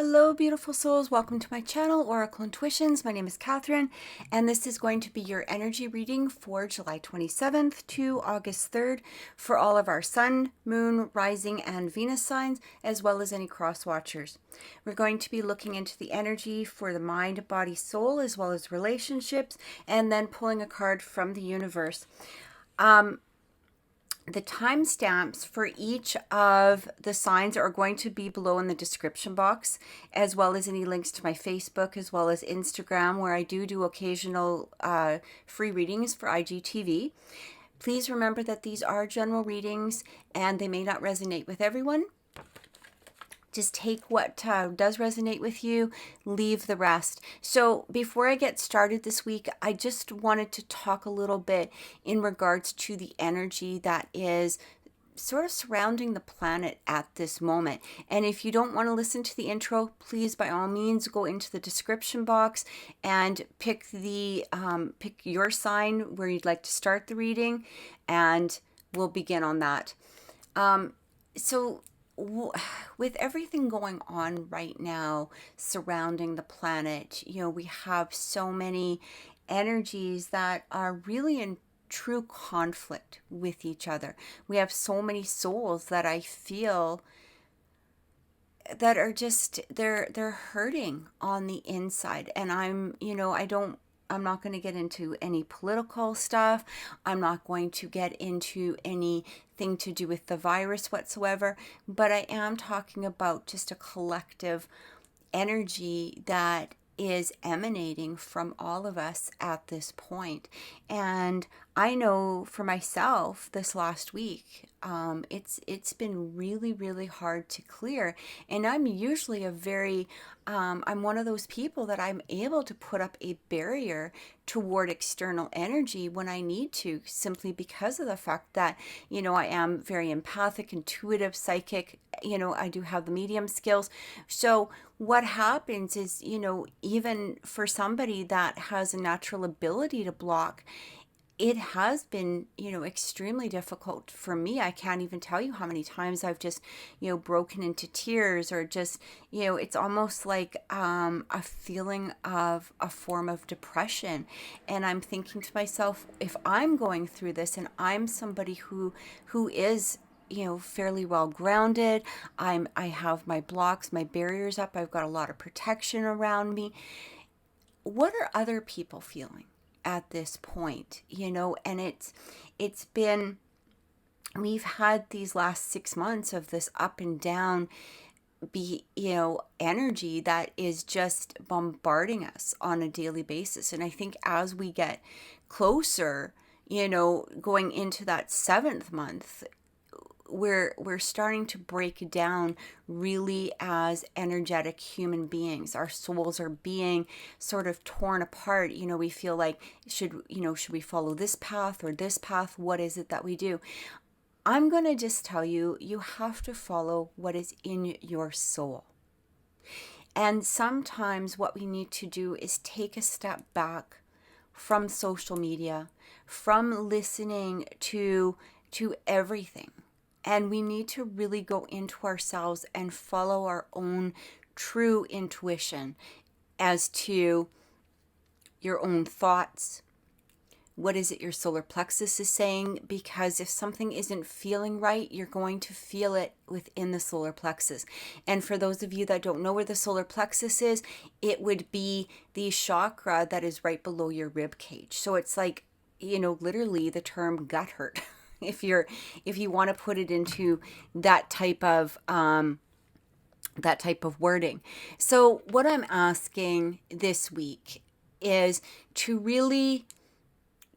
Hello, beautiful souls. Welcome to my channel, Oracle Intuitions. My name is Catherine, and this is going to be your energy reading for July 27th to August 3rd for all of our Sun, Moon, Rising, and Venus signs, as well as any cross watchers. We're going to be looking into the energy for the mind, body, soul, as well as relationships, and then pulling a card from the universe. The timestamps for each of the signs are going to be below in the description box, as well as any links to my Facebook, as well as Instagram, where I do occasional free readings for IGTV. Please remember that these are general readings and they may not resonate with everyone. Just take what does resonate with you, leave the rest. So before I get started this week, I just wanted to talk a little bit in regards to the energy that is sort of surrounding the planet at this moment. And if you don't want to listen to the intro, please by all means go into the description box and pick your sign where you'd like to start the reading, and we'll begin on that. With everything going on right now surrounding the planet, we have so many energies that are really in true conflict with each other. We have so many souls that I feel that are just they're hurting on the inside, and I'm not going to get into any political stuff. I'm not going to get into anything to do with the virus whatsoever, but I am talking about just a collective energy that is emanating from all of us at this point. And I know for myself this last week, it's been really hard to clear. And I'm usually I'm one of those people that I'm able to put up a barrier toward external energy when I need to, simply because of the fact that, I am very empathic, intuitive, psychic. I do have the medium skills. So what happens is, even for somebody that has a natural ability to block, it has been, extremely difficult for me. I can't even tell you how many times I've just, broken into tears, or just, it's almost like a feeling of a form of depression. And I'm thinking to myself, if I'm going through this and I'm somebody who is, fairly well grounded, I have my blocks, my barriers up, I've got a lot of protection around me. What are other people feeling at this point? And it's been, we've had these last 6 months of this up and down energy that is just bombarding us on a daily basis. And I think as we get closer, going into that 7th month, we're starting to break down really as energetic human beings. Our souls are being sort of torn apart. We feel like, should we follow this path or this path? What is it that we do? I'm going to just tell you, you have to follow what is in your soul. And sometimes what we need to do is take a step back from social media, from listening to everything. And we need to really go into ourselves and follow our own true intuition as to your own thoughts. What is it your solar plexus is saying? Because if something isn't feeling right, you're going to feel it within the solar plexus. And for those of you that don't know where the solar plexus is, it would be the chakra that is right below your rib cage. So it's like, literally the term gut hurt. If you want to put it into that type of wording. So what I'm asking this week is to really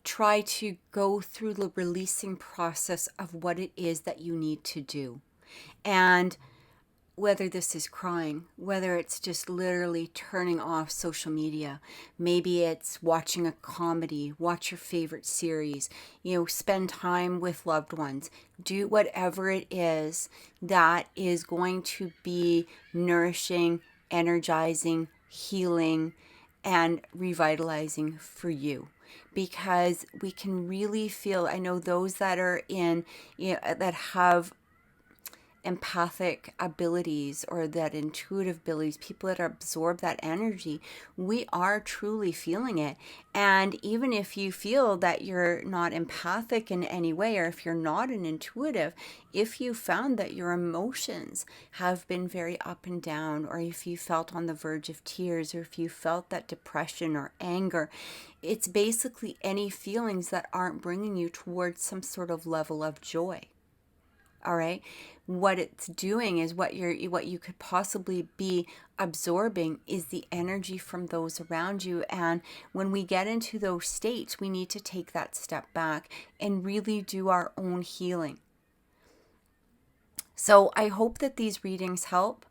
try to go through the releasing process of what it is that you need to do. And whether this is crying, whether it's just literally turning off social media, maybe it's watching a comedy, watch your favorite series, spend time with loved ones, do whatever it is that is going to be nourishing, energizing, healing, and revitalizing for you. Because we can really feel, I know those that are in, that have empathic abilities or that intuitive abilities, people that absorb that energy, we are truly feeling it. And even if you feel that you're not empathic in any way, or if you're not an intuitive, if you found that your emotions have been very up and down, or if you felt on the verge of tears, or if you felt that depression or anger, it's basically any feelings that aren't bringing you towards some sort of level of joy. All right. What it's doing is what you could possibly be absorbing is the energy from those around you. And when we get into those states, we need to take that step back and really do our own healing. So I hope that these readings help.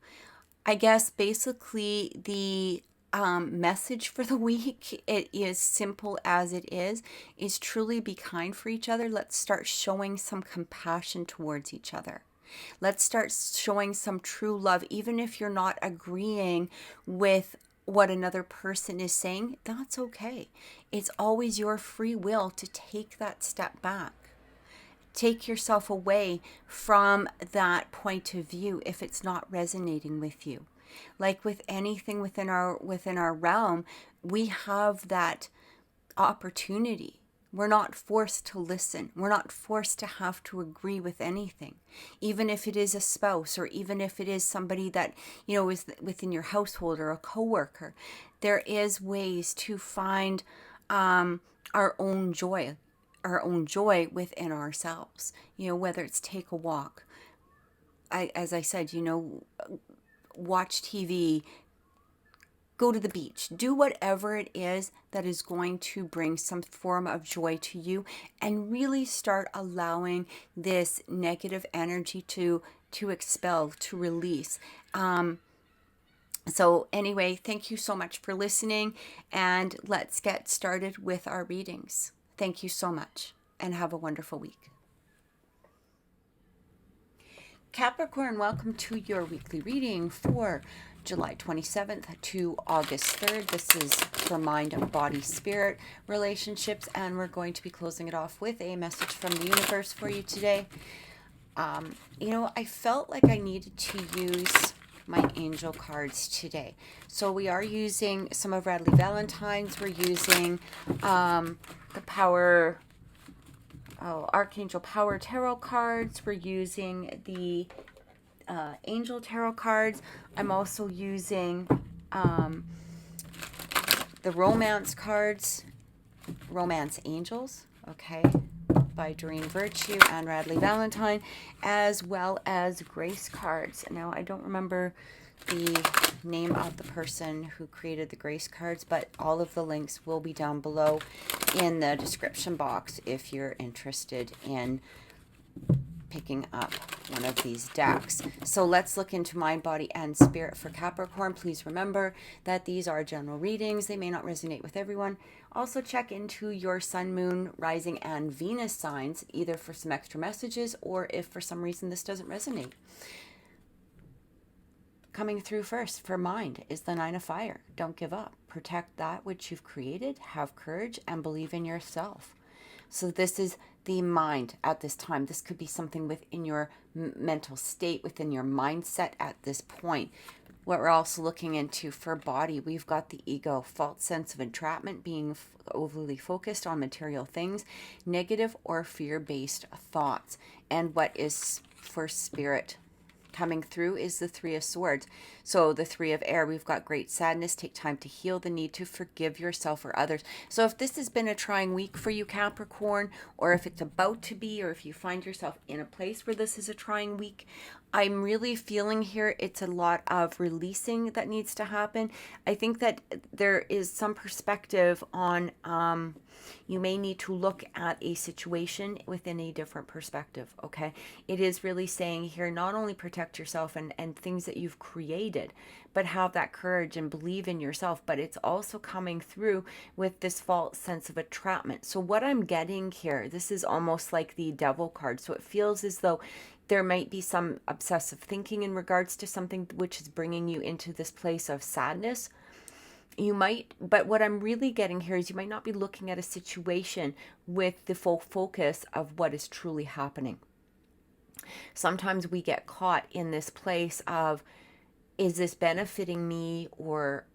I guess basically the message for the week, it is simple as it is truly be kind for each other. Let's start showing some compassion towards each other. Let's start showing some true love, even if you're not agreeing with what another person is saying. That's okay. It's always your free will to take that step back. Take yourself away from that point of view if it's not resonating with you. Like with anything within our realm, we have that opportunity. We're not forced to listen. We're not forced to have to agree with anything, even if it is a spouse, or even if it is somebody that, is within your household, or a coworker. There is ways to find our own joy within ourselves. Whether it's take a walk, as I said, watch TV, go to the beach, do whatever it is that is going to bring some form of joy to you, and really start allowing this negative energy to expel, to release. So anyway, thank you so much for listening, and let's get started with our readings. Thank you so much, and have a wonderful week. Capricorn, welcome to your weekly reading for July 27th to August 3rd. This is for mind, body, spirit relationships, and we're going to be closing it off with a message from the universe for you today. I felt like I needed to use my angel cards today. So we are using some of Radleigh Valentine's. We're using the Archangel Power Tarot cards. We're using the Angel Tarot cards. I'm also using the Romance cards, Romance Angels, okay, by Doreen Virtue and Radleigh Valentine, as well as Grace cards. Now, I don't remember the name of the person who created the Grace cards, but all of the links will be down below in the description box if you're interested in picking up one of these decks. So let's look into mind, body, and spirit for Capricorn. Please remember that these are general readings. They may not resonate with everyone. Also check into your sun, moon, rising, and Venus signs, either for some extra messages or if for some reason this doesn't resonate. Coming through first for mind is the Nine of Fire. Don't give up. Protect that which you've created. Have courage and believe in yourself. So this is the mind at this time. This could be something within your mental state, within your mindset at this point. What we're also looking into for body, we've got the ego, false sense of entrapment, being overly focused on material things, negative or fear-based thoughts. And what is for spirit coming through is the Three of Swords. So the Three of Air, we've got great sadness, take time to heal, the need to forgive yourself or others. So if this has been a trying week for you, Capricorn, or if it's about to be, or if you find yourself in a place where this is a trying week, I'm really feeling here it's a lot of releasing that needs to happen. I think that there is some perspective on you may need to look at a situation within a different perspective, okay? It is really saying here, not only protect yourself and things that you've created, but have that courage and believe in yourself. But it's also coming through with this false sense of entrapment. So what I'm getting here, this is almost like the Devil card. So it feels as though there might be some obsessive thinking in regards to something which is bringing you into this place of sadness. You might, but what I'm really getting here is you might not be looking at a situation with the full focus of what is truly happening. Sometimes we get caught in this place of, is this benefiting me, or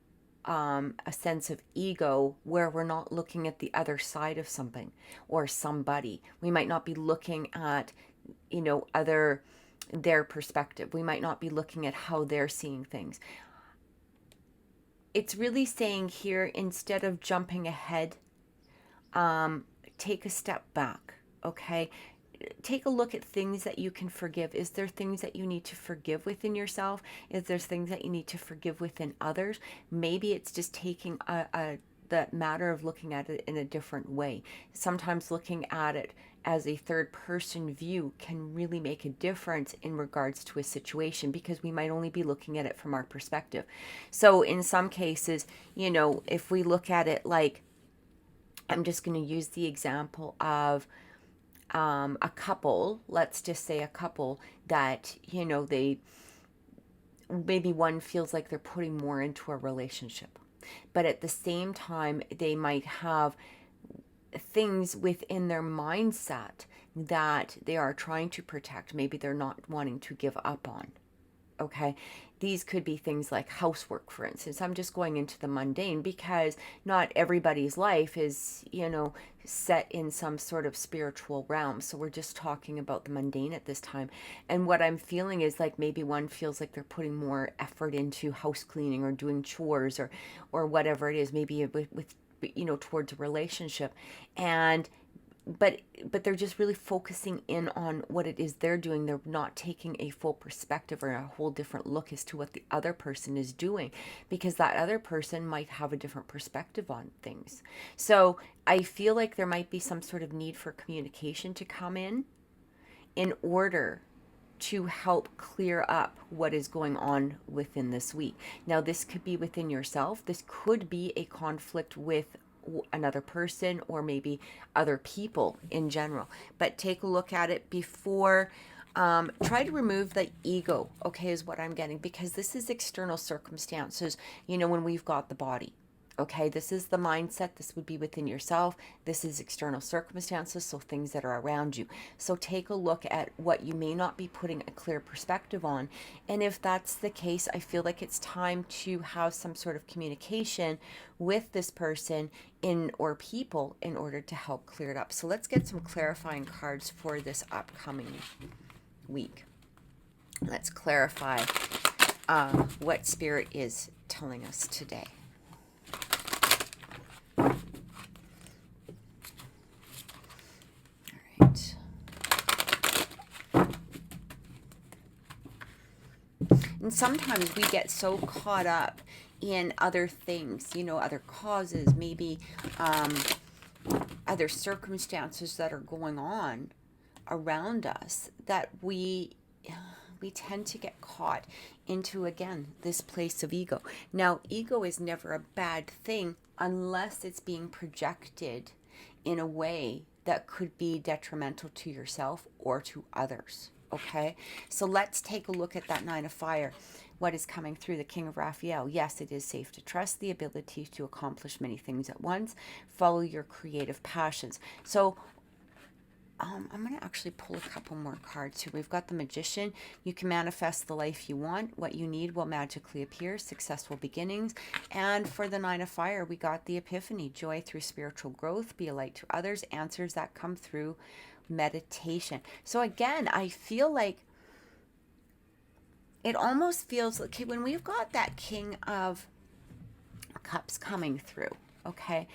a sense of ego where we're not looking at the other side of something or somebody. We might not be looking at, their perspective. We might not be looking at how they're seeing things. It's really saying here, instead of jumping ahead, take a step back, okay? Take a look at things that you can forgive. Is there things that you need to forgive within yourself? Is there things that you need to forgive within others? Maybe it's just taking the matter of looking at it in a different way. Sometimes looking at it as a third person view can really make a difference in regards to a situation, because we might only be looking at it from our perspective. So in some cases, if we look at it like, I'm just going to use the example of a couple, let's just say a couple that, they, maybe one feels like they're putting more into a relationship, but at the same time, they might have things within their mindset that they are trying to protect. Maybe they're not wanting to give up on. Okay. These could be things like housework, for instance. I'm just going into the mundane because not everybody's life is, set in some sort of spiritual realm. So we're just talking about the mundane at this time. And what I'm feeling is like maybe one feels like they're putting more effort into house cleaning or doing chores or whatever it is, maybe with towards a relationship. But they're just really focusing in on what it is they're doing. They're not taking a full perspective or a whole different look as to what the other person is doing, because that other person might have a different perspective on things. So I feel like there might be some sort of need for communication to come in order to help clear up what is going on within this week. Now, this could be within yourself. This could be a conflict with another person, or maybe other people in general. But take a look at it before. Try to remove the ego, okay, is what I'm getting, because this is external circumstances, when we've got the body. Okay, this is the mindset. This would be within yourself. This is external circumstances, so things that are around you. So take a look at what you may not be putting a clear perspective on. And if that's the case, I feel like it's time to have some sort of communication with this person or people in order to help clear it up. So let's get some clarifying cards for this upcoming week. Let's clarify what Spirit is telling us today. And sometimes we get so caught up in other things, other causes, maybe other circumstances that are going on around us, that we tend to get caught into, again, this place of ego. Now, ego is never a bad thing unless it's being projected in a way that could be detrimental to yourself or to others. Okay, so let's take a look at that Nine of Fire. What is coming through the King of Raphael? Yes, it is safe to trust the ability to accomplish many things at once. Follow your creative passions. So I'm going to actually pull a couple more cards here. We've got the Magician. You can manifest the life you want. What you need will magically appear. Successful beginnings. And for the Nine of Fire, we got the Epiphany. Joy through spiritual growth. Be a light to others. Answers that come through meditation. So again, I feel like it almost feels like, okay, when we've got that King of Cups coming through, okay,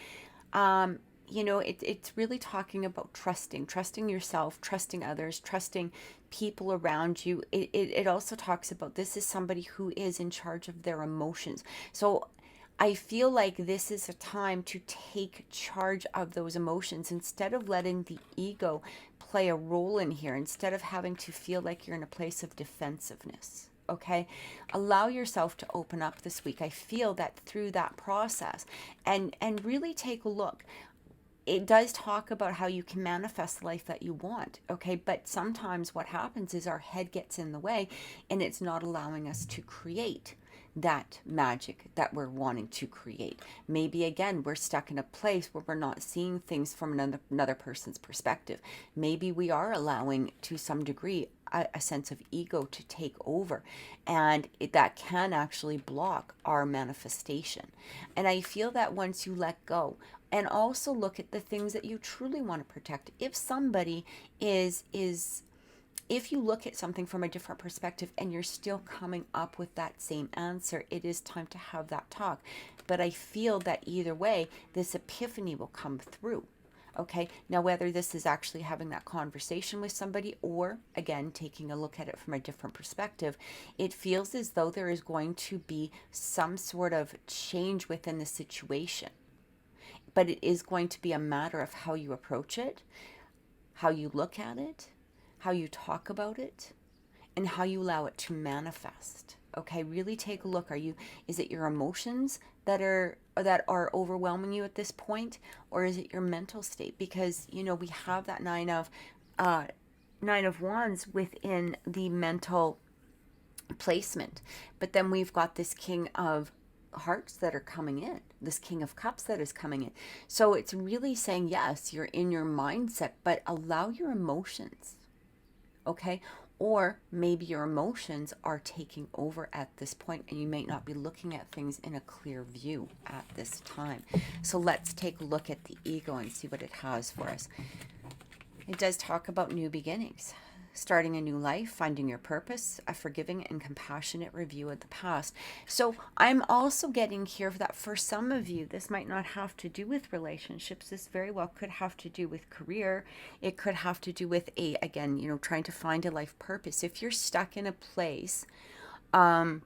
it's really talking about trusting yourself, trusting others, trusting people around you. It also talks about this is somebody who is in charge of their emotions. So I feel like this is a time to take charge of those emotions instead of letting the ego play a role in here, instead of having to feel like you're in a place of defensiveness. Okay, allow yourself to open up this week. I feel that through that process, and really take a look. It does talk about how you can manifest the life that you want, okay? But sometimes what happens is our head gets in the way and it's not allowing us to create that magic that we're wanting to create. Maybe again, we're stuck in a place where we're not seeing things from another person's perspective. Maybe we are allowing, to some degree, a sense of ego to take over, and that can actually block our manifestation. And I feel that once you let go and also look at the things that you truly want to protect, if somebody is if you look at something from a different perspective and you're still coming up with that same answer, it is time to have that talk. But I feel that either way, this epiphany will come through. Okay, now whether this is actually having that conversation with somebody or, again, taking a look at it from a different perspective, it feels as though there is going to be some sort of change within the situation. But it is going to be a matter of how you approach it, how you look at it, how you talk about it, and how you allow it to manifest. Okay, really take a look. Is it your emotions that are overwhelming you at this point, or is it your mental state? Because we have that nine of wands within the mental placement, but then we've got this king of hearts that are coming in, this king of cups that is coming in. So it's really saying, yes, you're in your mindset, but allow your emotions. Okay, or maybe your emotions are taking over at this point and you may not be looking at things in a clear view at this time. So let's take a look at the ego and see what it has for us. It does talk about new beginnings, starting a new life, finding your purpose, a forgiving and compassionate review of the past. So I'm also getting here that for some of you, this might not have to do with relationships. This very well could have to do with career. It could have to do with trying to find a life purpose. If you're stuck in a place that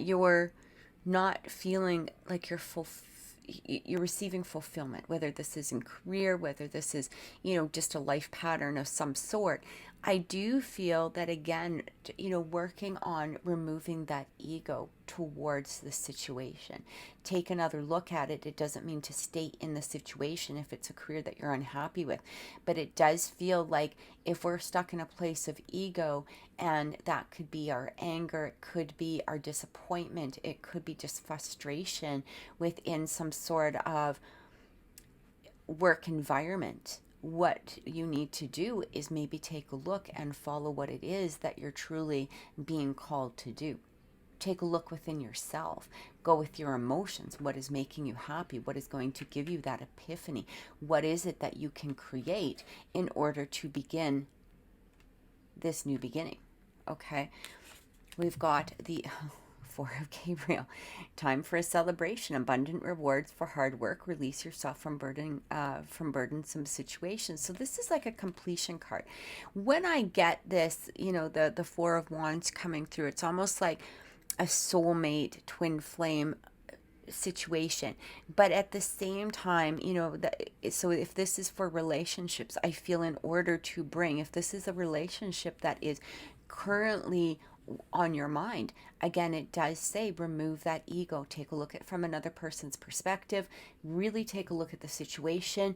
you're not feeling like you're receiving fulfillment, whether this is in career, whether this is, just a life pattern of some sort. I do feel that, again, working on removing that ego towards the situation. Take another look at it. It doesn't mean to stay in the situation if it's a career that you're unhappy with. But it does feel like if we're stuck in a place of ego, and that could be our anger, it could be our disappointment, it could be just frustration within some sort of work environment. What you need to do is maybe take a look and follow what it is that you're truly being called to do. Take a look within yourself. Go with your emotions. What is making you happy? What is going to give you that epiphany? What is it that you can create in order to begin this new beginning? Okay, we've got the Four of Gabriel. Time for a celebration. Abundant rewards for hard work. Release yourself from burdensome situations. So this is like a completion card. When I get this, the Four of Wands coming through, it's almost like a soulmate twin flame situation. But at the same time, so if this is for relationships, I feel in order to bring, if this is a relationship that is currently on your mind, again, it does say remove that ego. Take a look at from another person's perspective. Really take a look at the situation.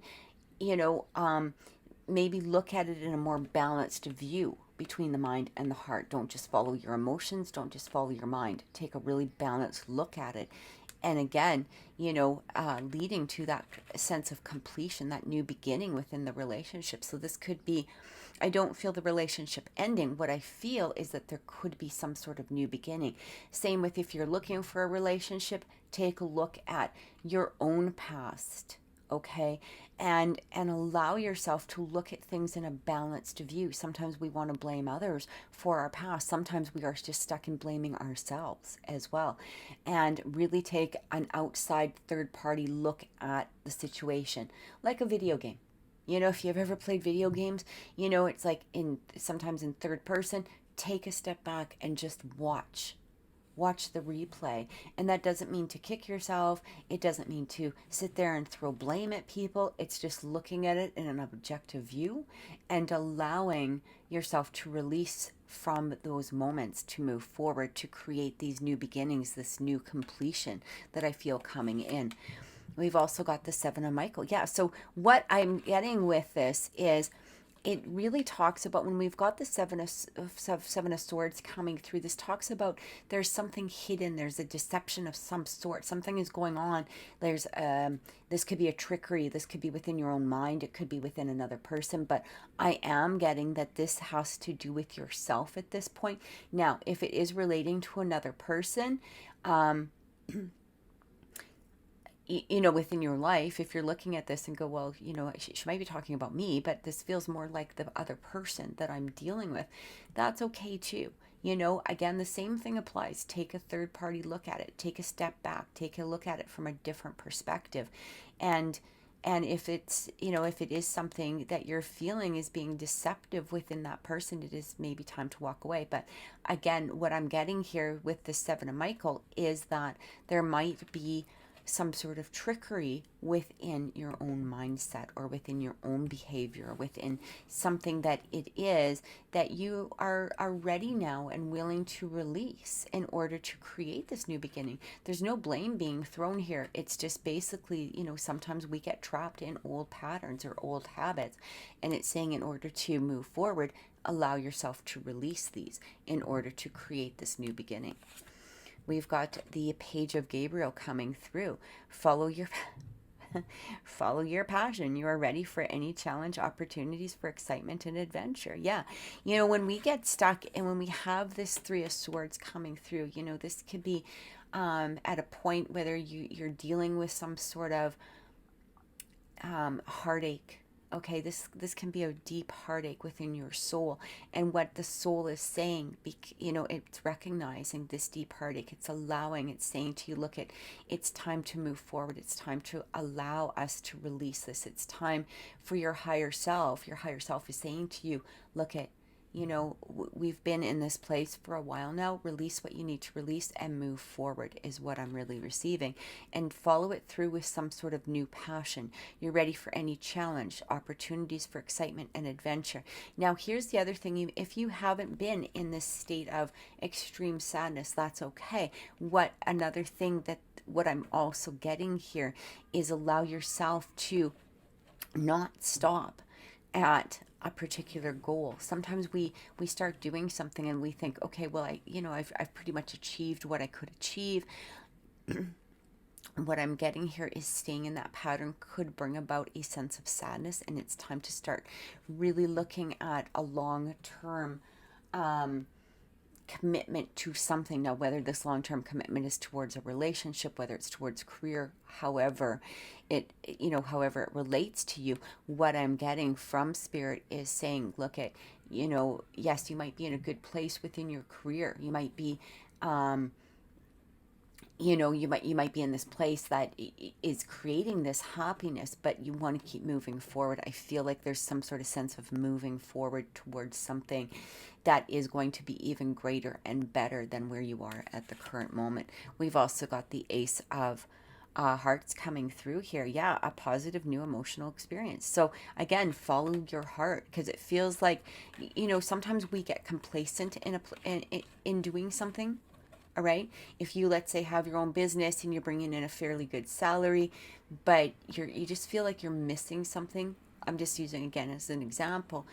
Maybe look at it in a more balanced view between the mind and the heart. Don't just follow your emotions. Don't just follow your mind. Take a really balanced look at it. And again, leading to that sense of completion, that new beginning within the relationship. So this could be, I don't feel the relationship ending. What I feel is that there could be some sort of new beginning. Same with if you're looking for a relationship, take a look at your own past, okay? And allow yourself to look at things in a balanced view. Sometimes we want to blame others for our past. Sometimes we are just stuck in blaming ourselves as well. And really take an outside third party look at the like a video game. If you've ever played video games, it's like sometimes in third person. Take a step back and just watch the replay. And that doesn't mean to kick yourself. It doesn't mean to sit there and throw blame at people. It's just looking at it in an objective view and allowing yourself to release from those moments to move forward, to create these new beginnings, this new completion that I feel coming in. We've also got the Seven of Michael. Yeah, so what I'm getting with this is it really talks about, when we've got the seven of swords coming through, this talks about there's something hidden, there's a deception of some sort, something is going on. There's this could be a trickery, this could be within your own mind, it could be within another person, but I am getting that this has to do with yourself at this point. Now, if it is relating to another person, within your life, if you're looking at this and go, well, she might be talking about me, but this feels more like the other person that I'm dealing with, that's okay too. Again, the same thing applies. Take a third party look at it. Take a step back. Take a look at it from a different perspective. And if it's, if it is something that you're feeling is being deceptive within that person, it is maybe time to walk away. But again, what I'm getting here with the Seven of Michael is that there might be some sort of trickery within your own mindset or within your own behavior, within something that it is that you are ready now and willing to release in order to create this new beginning. There's no blame being thrown here. It's just basically, sometimes we get trapped in old patterns or old habits, and it's saying in order to move forward, allow yourself to release these in order to create this new beginning. We've got the Page of Gabriel coming through. Follow your passion. You are ready for any challenge, opportunities for excitement and adventure. Yeah. When we get stuck and when we have this Three of Swords coming through, this could be at a point whether you're dealing with some sort of heartache. Okay, this can be a deep heartache within your soul, and what the soul is saying, it's recognizing this deep heartache. It's allowing, it's saying to you, look, it's time to move forward. It's time to allow us to release this. It's time for your higher self. Your higher self is saying to you, look, we've been in this place for a while now. Release what you need to release and move forward is what I'm really receiving. And follow it through with some sort of new passion. You're ready for any challenge, opportunities for excitement and adventure. Now, here's the other thing. If you haven't been in this state of extreme sadness, that's okay. What I'm also getting here is allow yourself to not stop at a particular goal. Sometimes we start doing something and we think, okay, well, I've pretty much achieved what I could achieve. What I'm getting here is staying in that pattern could bring about a sense of sadness, and it's time to start really looking at a long-term commitment to something. Now, whether this long-term commitment is towards a relationship, whether it's towards career, however it relates to you, what I'm getting from Spirit is saying, look at, yes, you might be in a good place within your career. You might be, you might be in this place that is creating this happiness, but you want to keep moving forward. I feel like there's some sort of sense of moving forward towards something that is going to be even greater and better than where you are at the current moment. We've also got the Ace of Hearts coming through here. Yeah, a positive new emotional experience. So again, follow your heart, because it feels like, sometimes we get complacent in doing something. All right. If you, let's say, have your own business and you're bringing in a fairly good salary, but you just feel like you're missing something. I'm just using again as an example.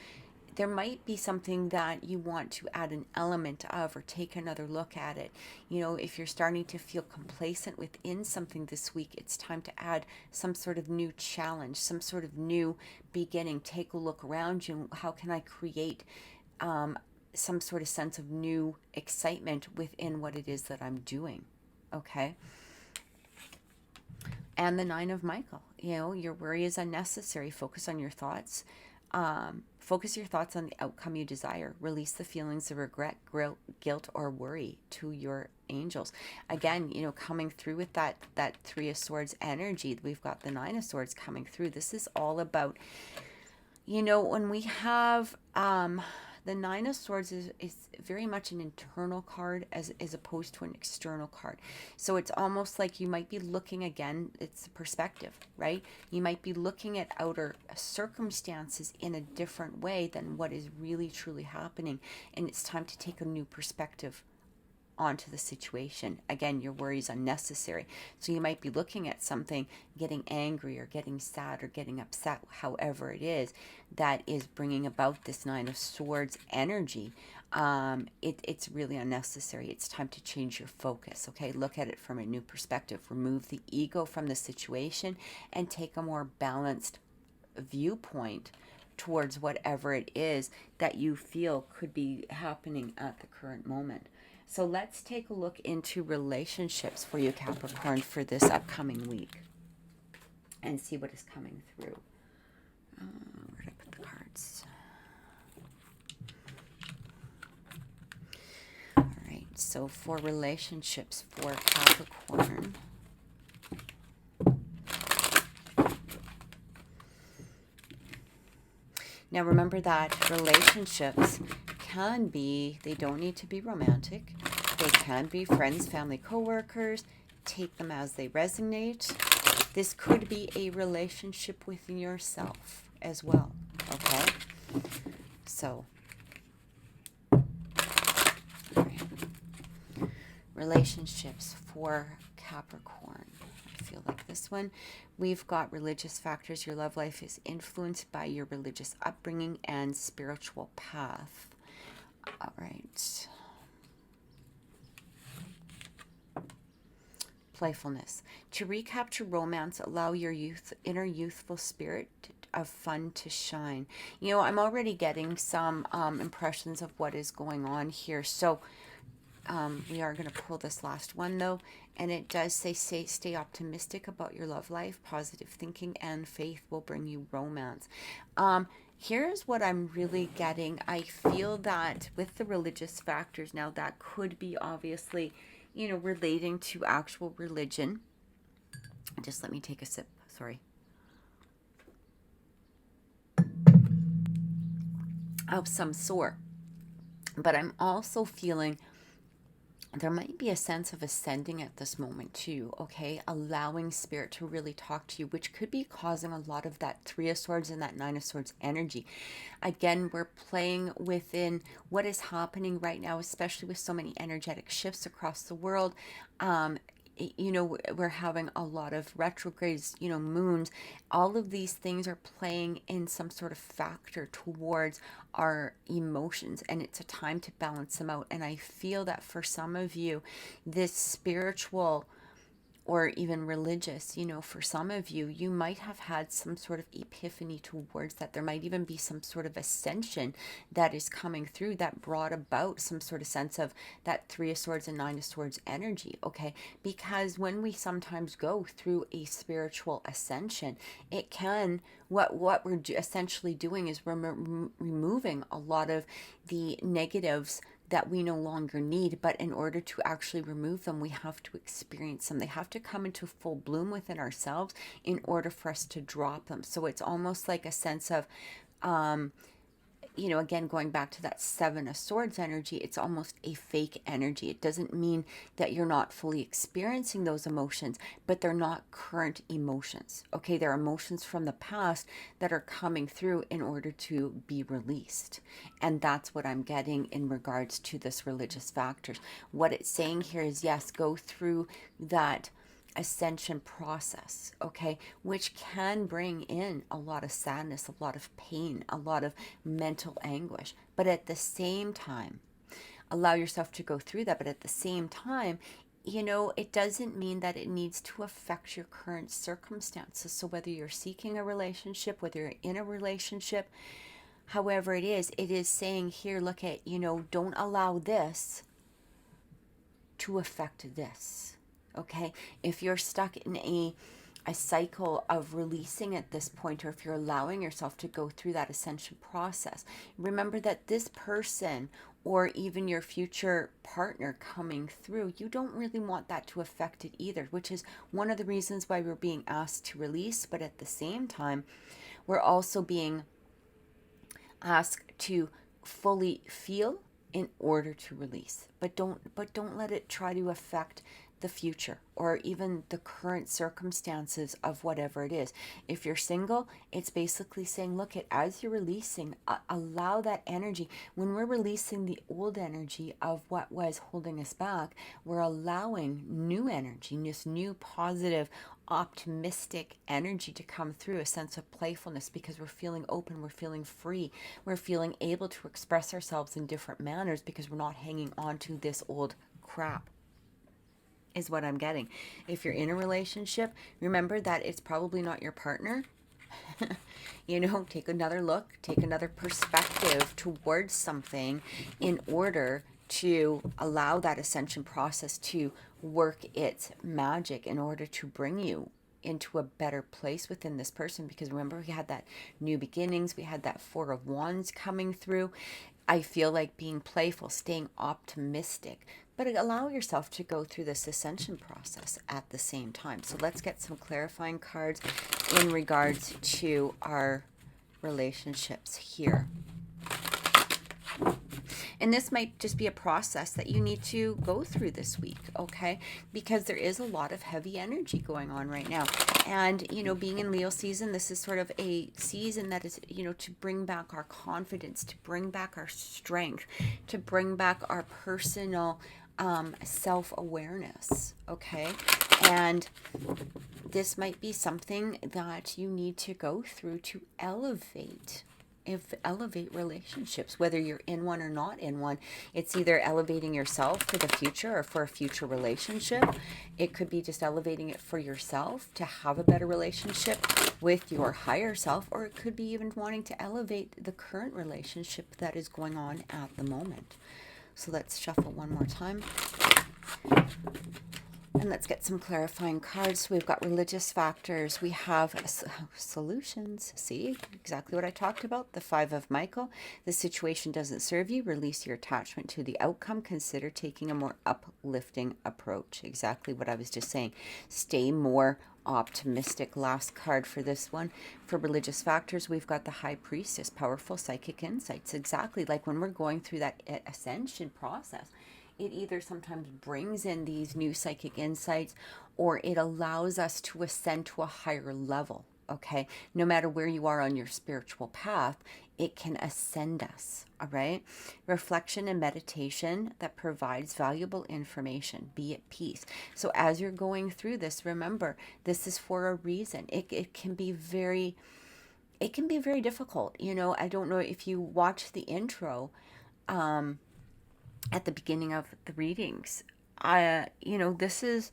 There might be something that you want to add an element of or take another look at it. If you're starting to feel complacent within something this week, it's time to add some sort of new challenge, some sort of new beginning. Take a look around you. How can I create some sort of sense of new excitement within what it is that I'm doing? Okay. And the Nine of Michael, your worry is unnecessary. Focus on your thoughts. Focus your thoughts on the outcome you desire. Release the feelings of regret, guilt, or worry to your angels. Again, coming through with that Three of Swords energy, we've got the Nine of Swords coming through. This is all about, when we have the Nine of Swords is very much an internal card as opposed to an external card. So it's almost like you might be looking, again, it's perspective, right? You might be looking at outer circumstances in a different way than what is really truly happening. And it's time to take a new perspective onto the situation. Again, your worry is unnecessary. So you might be looking at something, getting angry or getting sad or getting upset, however it is, that is bringing about this Nine of Swords energy. It's really unnecessary. It's time to change your focus, okay? Look at it from a new perspective. Remove the ego from the situation and take a more balanced viewpoint towards whatever it is that you feel could be happening at the current moment. So let's take a look into relationships for you, Capricorn, for this upcoming week and see what is coming through. Where did I put the cards? All right, so for relationships for Capricorn, now remember that relationships can be, they don't need to be romantic. They can be friends, family, co-workers. Take them as they resonate. This could be a relationship within yourself as well, okay? So, right. Relationships for Capricorn. I feel like this one. We've got religious factors. Your love life is influenced by your religious upbringing and spiritual path. All right. Playfulness. To recapture romance, allow your inner youthful spirit of fun to shine. You know, I'm already getting some impressions of what is going on here. So we are going to pull this last one though, and it does say stay optimistic about your love life. Positive thinking and faith will bring you romance. Here's what I'm really getting. I feel that with the religious factors now, that could be obviously, you know, relating to actual religion. Just let me take a sip. Sorry. Of some sort. But I'm also feeling there might be a sense of ascending at this moment too, okay? Allowing spirit to really talk to you, which could be causing a lot of that Three of Swords and that Nine of Swords energy. Again, we're playing within what is happening right now, especially with so many energetic shifts across the world. You know, we're having a lot of retrogrades, you know, moons. All of these things are playing in some sort of factor towards our emotions, and it's a time to balance them out. And I feel that for some of you, this spiritual or even religious, you know, for some of you, you might have had some sort of epiphany towards that. There might even be some sort of ascension that is coming through that brought about some sort of sense of that Three of Swords and Nine of Swords energy, okay? Because when we sometimes go through a spiritual ascension, it can, what we're essentially doing is removing a lot of the negatives that we no longer need. But in order to actually remove them, we have to experience them. They have to come into full bloom within ourselves in order for us to drop them. So it's almost like a sense of you know, again, going back to that Seven of Swords energy, it's almost a fake energy. It doesn't mean that you're not fully experiencing those emotions, but they're not current emotions. Okay, they're emotions from the past that are coming through in order to be released. And that's what I'm getting in regards to this religious factors. What it's saying here is, yes, go through that ascension process, okay, which can bring in a lot of sadness, a lot of pain, a lot of mental anguish. But at the same time, allow yourself to go through that. But at the same time, you know, it doesn't mean that it needs to affect your current circumstances. So whether you're seeking a relationship, whether you're in a relationship, however it is saying here, look at, you know, don't allow this to affect this. Okay, if you're stuck in a cycle of releasing at this point, or if you're allowing yourself to go through that ascension process, remember that this person or even your future partner coming through, you don't really want that to affect it either, which is one of the reasons why we're being asked to release. But at the same time, we're also being asked to fully feel in order to release. But don't let it try to affect the future or even the current circumstances of whatever it is. If you're single, it's basically saying, look, as you're releasing, allow that energy. When we're releasing the old energy of what was holding us back, we're allowing new energy, this new positive, optimistic energy to come through, a sense of playfulness, because we're feeling open, we're feeling free, we're feeling able to express ourselves in different manners because we're not hanging on to this old crap, is what I'm getting. If you're in a relationship, remember that it's probably not your partner. Take another look, take another perspective towards something in order to allow that ascension process to work its magic, in order to bring you into a better place within this person. Because remember, we had that new beginnings, we had that Four of Wands coming through. I feel like being playful, staying optimistic, but allow yourself to go through this ascension process at the same time. So let's get some clarifying cards in regards to our relationships here. And this might just be a process that you need to go through this week, okay? Because there is a lot of heavy energy going on right now. And, being in Leo season, this is sort of a season that is, to bring back our confidence, to bring back our strength, to bring back our personal self-awareness, okay? And this might be something that you need to go through to elevate relationships, whether you're in one or not in one. It's either elevating yourself for the future or for a future relationship. It could be just elevating it for yourself to have a better relationship with your higher self, or it could be even wanting to elevate the current relationship that is going on at the moment. So let's shuffle one more time. And let's get some clarifying cards. So we've got religious factors. We have solutions. See, exactly what I talked about. The Five of Michael. The situation doesn't serve you. Release your attachment to the outcome. Consider taking a more uplifting approach. Exactly what I was just saying. Stay more optimistic. Last card for this one. For religious factors, we've got the High Priestess. Powerful psychic insights. Exactly like when we're going through that ascension process. It either sometimes brings in these new psychic insights, or it allows us to ascend to a higher level, okay? No matter where you are on your spiritual path, it can ascend us, all right? Reflection and meditation that provides valuable information. Be at peace. So as you're going through this, remember, this is for a reason. It can be very difficult. I don't know if you watch the intro, at the beginning of the readings. This is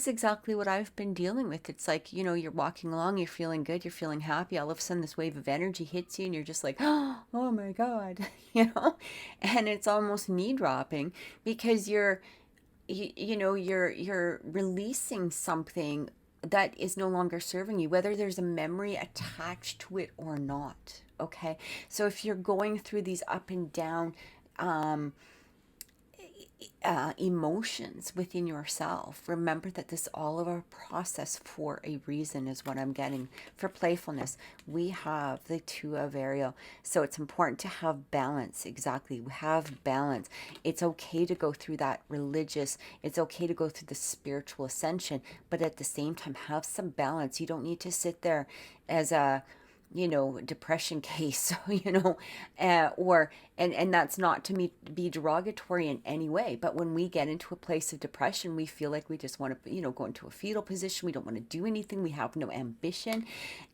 exactly what I've been dealing with. It's like, you're walking along, you're feeling good, you're feeling happy. All of a sudden this wave of energy hits you and you're just like, oh my God, and it's almost knee dropping because you're releasing something that is no longer serving you, whether there's a memory attached to it or not. Okay. So if you're going through these up and down, emotions within yourself, remember that this is all of a process for a reason, is what I'm getting. For playfulness, we have the Two of Ariel. So it's important to have balance. Exactly. Have balance. It's okay to go through that religious, it's okay to go through the spiritual ascension, but at the same time, have some balance. You don't need to sit there as a depression case, and that's not to be derogatory in any way. But when we get into a place of depression, we feel like we just want to, go into a fetal position. We don't want to do anything. We have no ambition.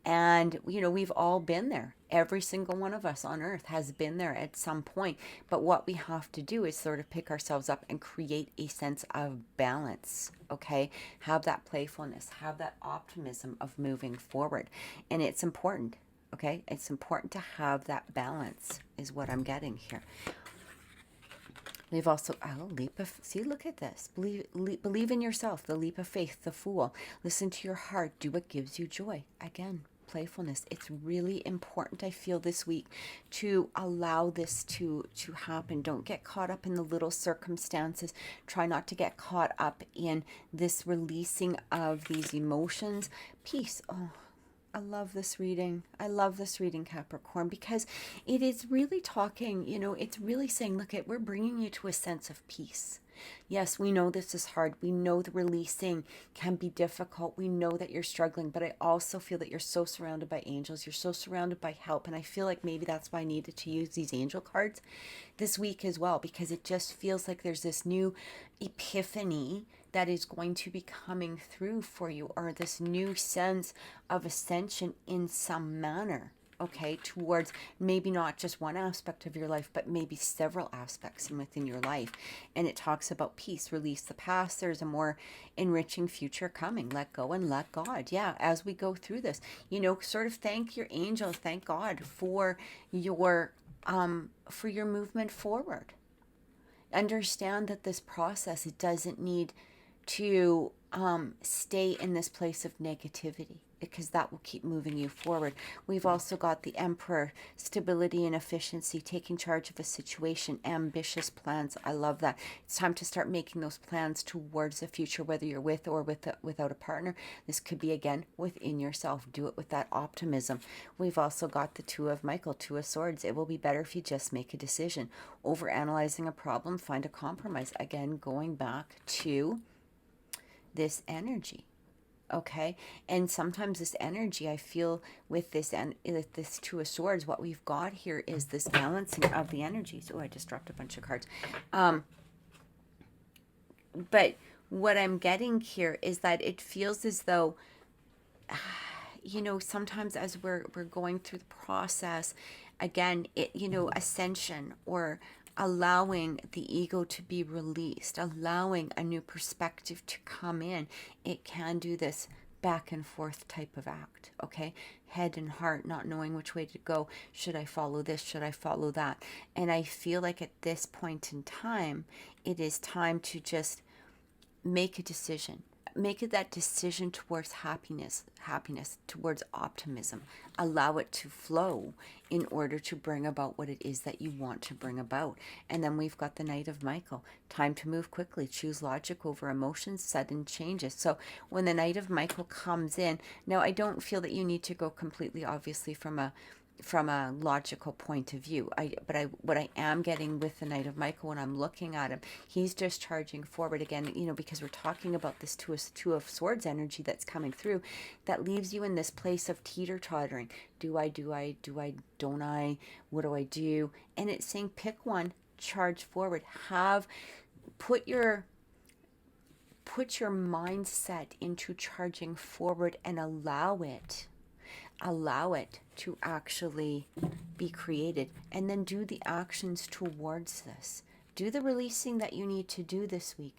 And, we've all been there. Every single one of us on earth has been there at some point. But what we have to do is sort of pick ourselves up and create a sense of balance. Okay. Have that playfulness, have that optimism of moving forward. And it's important. Okay, it's important to have that balance, is what I'm getting here. We've also, look at this. Believe in yourself, the leap of faith, the Fool. Listen to your heart, do what gives you joy. Again, playfulness. It's really important, I feel, this week to allow this to happen. Don't get caught up in the little circumstances. Try not to get caught up in this releasing of these emotions. Peace. Oh, I love this reading. I love this reading, Capricorn, because it is really talking, it's really saying, look, we're bringing you to a sense of peace. Yes, we know this is hard. We know the releasing can be difficult. We know that you're struggling, but I also feel that you're so surrounded by angels. You're so surrounded by help. And I feel like maybe that's why I needed to use these angel cards this week as well, because it just feels like there's this new epiphany that is going to be coming through for you, or this new sense of ascension in some manner. Okay, towards maybe not just one aspect of your life, but maybe several aspects within your life. And it talks about peace, release the past. There's a more enriching future coming. Let go and let God. Yeah, as we go through this, sort of thank your angel, thank God for your movement forward. Understand that this process, it doesn't need to stay in this place of negativity, because that will keep moving you forward. We've also got the Emperor, stability and efficiency, taking charge of a situation, ambitious plans. I love that. It's time to start making those plans towards the future, whether you're with or without a partner. This could be, again, within yourself. Do it with that optimism. We've also got the Two of Michael, Two of Swords. It will be better if you just make a decision. Over analyzing a problem, find a compromise. Again, going back to this energy. Okay, and sometimes this energy, I feel with this Two of Swords, what we've got here is this balancing of the energies. Oh, I just dropped a bunch of cards. But what I'm getting here is that it feels as though, sometimes as we're going through the process, again, ascension, or allowing the ego to be released, allowing a new perspective to come in, it can do this back and forth type of act. Okay, head and heart, not knowing which way to go. Should I follow this? Should I follow that? And I feel like at this point in time, it is time to just make a decision. Make it that decision towards happiness, towards optimism. Allow it to flow in order to bring about what it is that you want to bring about. And then we've got the Knight of Michael. Time to move quickly. Choose logic over emotions, sudden changes. So when the Knight of Michael comes in, now I don't feel that you need to go completely, obviously, from a logical point of view. What I am getting with the Knight of Michael when I'm looking at him, he's just charging forward again, because we're talking about this Two of Swords energy that's coming through, that leaves you in this place of teeter-tottering. Do I, don't I? What do I do? And it's saying pick one, charge forward. Put your mindset into charging forward and allow it to actually be created, and then do the actions towards this. Do the releasing that you need to do this week.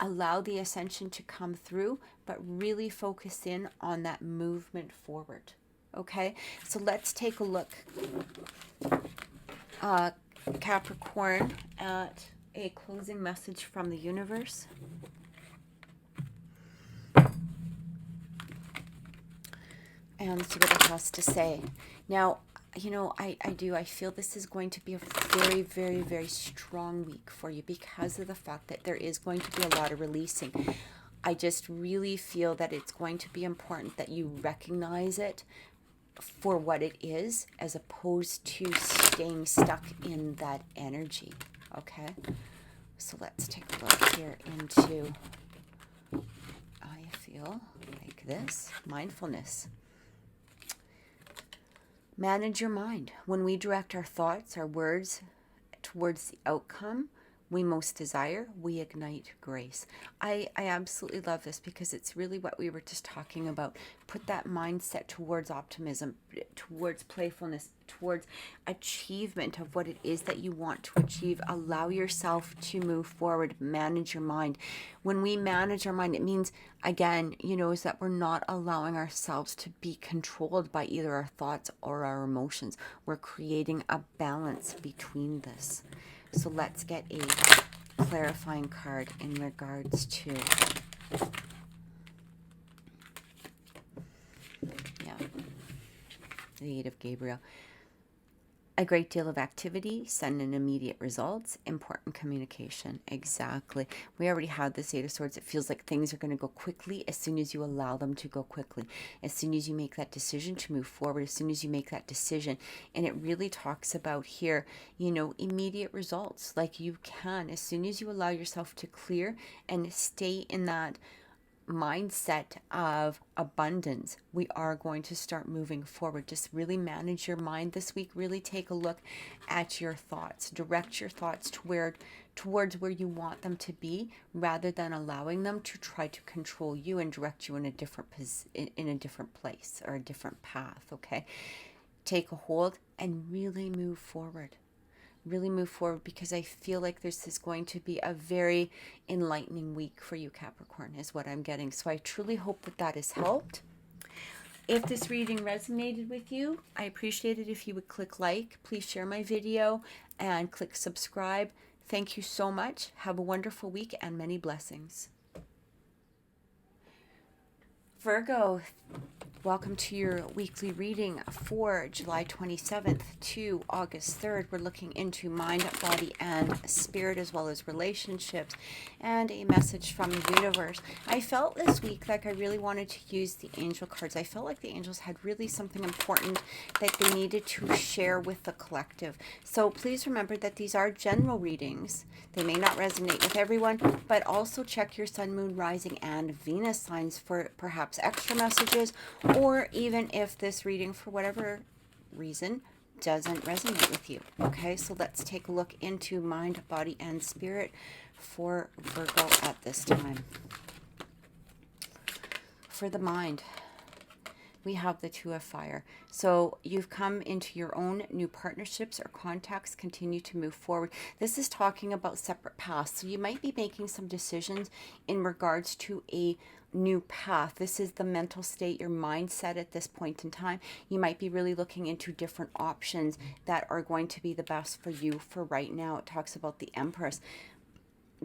Allow the ascension to come through, but really focus in on that movement forward. Okay, so let's take a look, Capricorn, at a closing message from the universe. And see what it has to say. Now, I feel this is going to be a very, very, very strong week for you, because of the fact that there is going to be a lot of releasing. I just really feel that it's going to be important that you recognize it for what it is, as opposed to staying stuck in that energy. Okay? So let's take a look here into, I feel like this, mindfulness. Manage your mind. When we direct our thoughts, our words towards the outcome we most desire, we ignite grace. I absolutely love this, because it's really what we were just talking about. Put that mindset towards optimism, towards playfulness, towards achievement of what it is that you want to achieve. Allow yourself to move forward. Manage your mind. When we manage our mind, it means, again, is that we're not allowing ourselves to be controlled by either our thoughts or our emotions. We're creating a balance between this. So let's get a clarifying card in regards to, the Eight of Gabriel. A great deal of activity, sudden immediate results, important communication. Exactly. We already had this Eight of Swords. It feels like things are going to go quickly as soon as you allow them to go quickly. As soon as you make that decision to move forward, as soon as you make that decision. And it really talks about here, immediate results. Like you can, as soon as you allow yourself to clear and stay in that mindset of abundance, we are going to start moving forward. Just really manage your mind this week. Really take a look at your thoughts. Direct your thoughts towards where you want them to be, rather than allowing them to try to control you and direct you in a different place or a different path. Okay, take a hold and really move forward. Really move forward, because I feel like this is going to be a very enlightening week for you, Capricorn, is what I'm getting. So I truly hope that has helped. If this reading resonated with you, I appreciate it if you would click like. Please share my video and click subscribe. Thank you so much. Have a wonderful week and many blessings. Virgo, welcome to your weekly reading for July 27th to August 3rd. We're looking into mind, body, and spirit, as well as relationships, and a message from the universe. I felt this week like I really wanted to use the angel cards. I felt like the angels had really something important that they needed to share with the collective. So please remember that these are general readings. They may not resonate with everyone, but also check your sun, moon, rising, and Venus signs for perhaps extra messages, or even if this reading, for whatever reason, doesn't resonate with you. Okay, so let's take a look into mind, body, and spirit for Virgo at this time. For the mind, we have the Two of Fire. So you've come into your own new partnerships or contacts, continue to move forward. This is talking about separate paths. So you might be making some decisions in regards to a new path. This is the mental state, your mindset at this point in time. You might be really looking into different options that are going to be the best for you for right now. It talks about the Empress.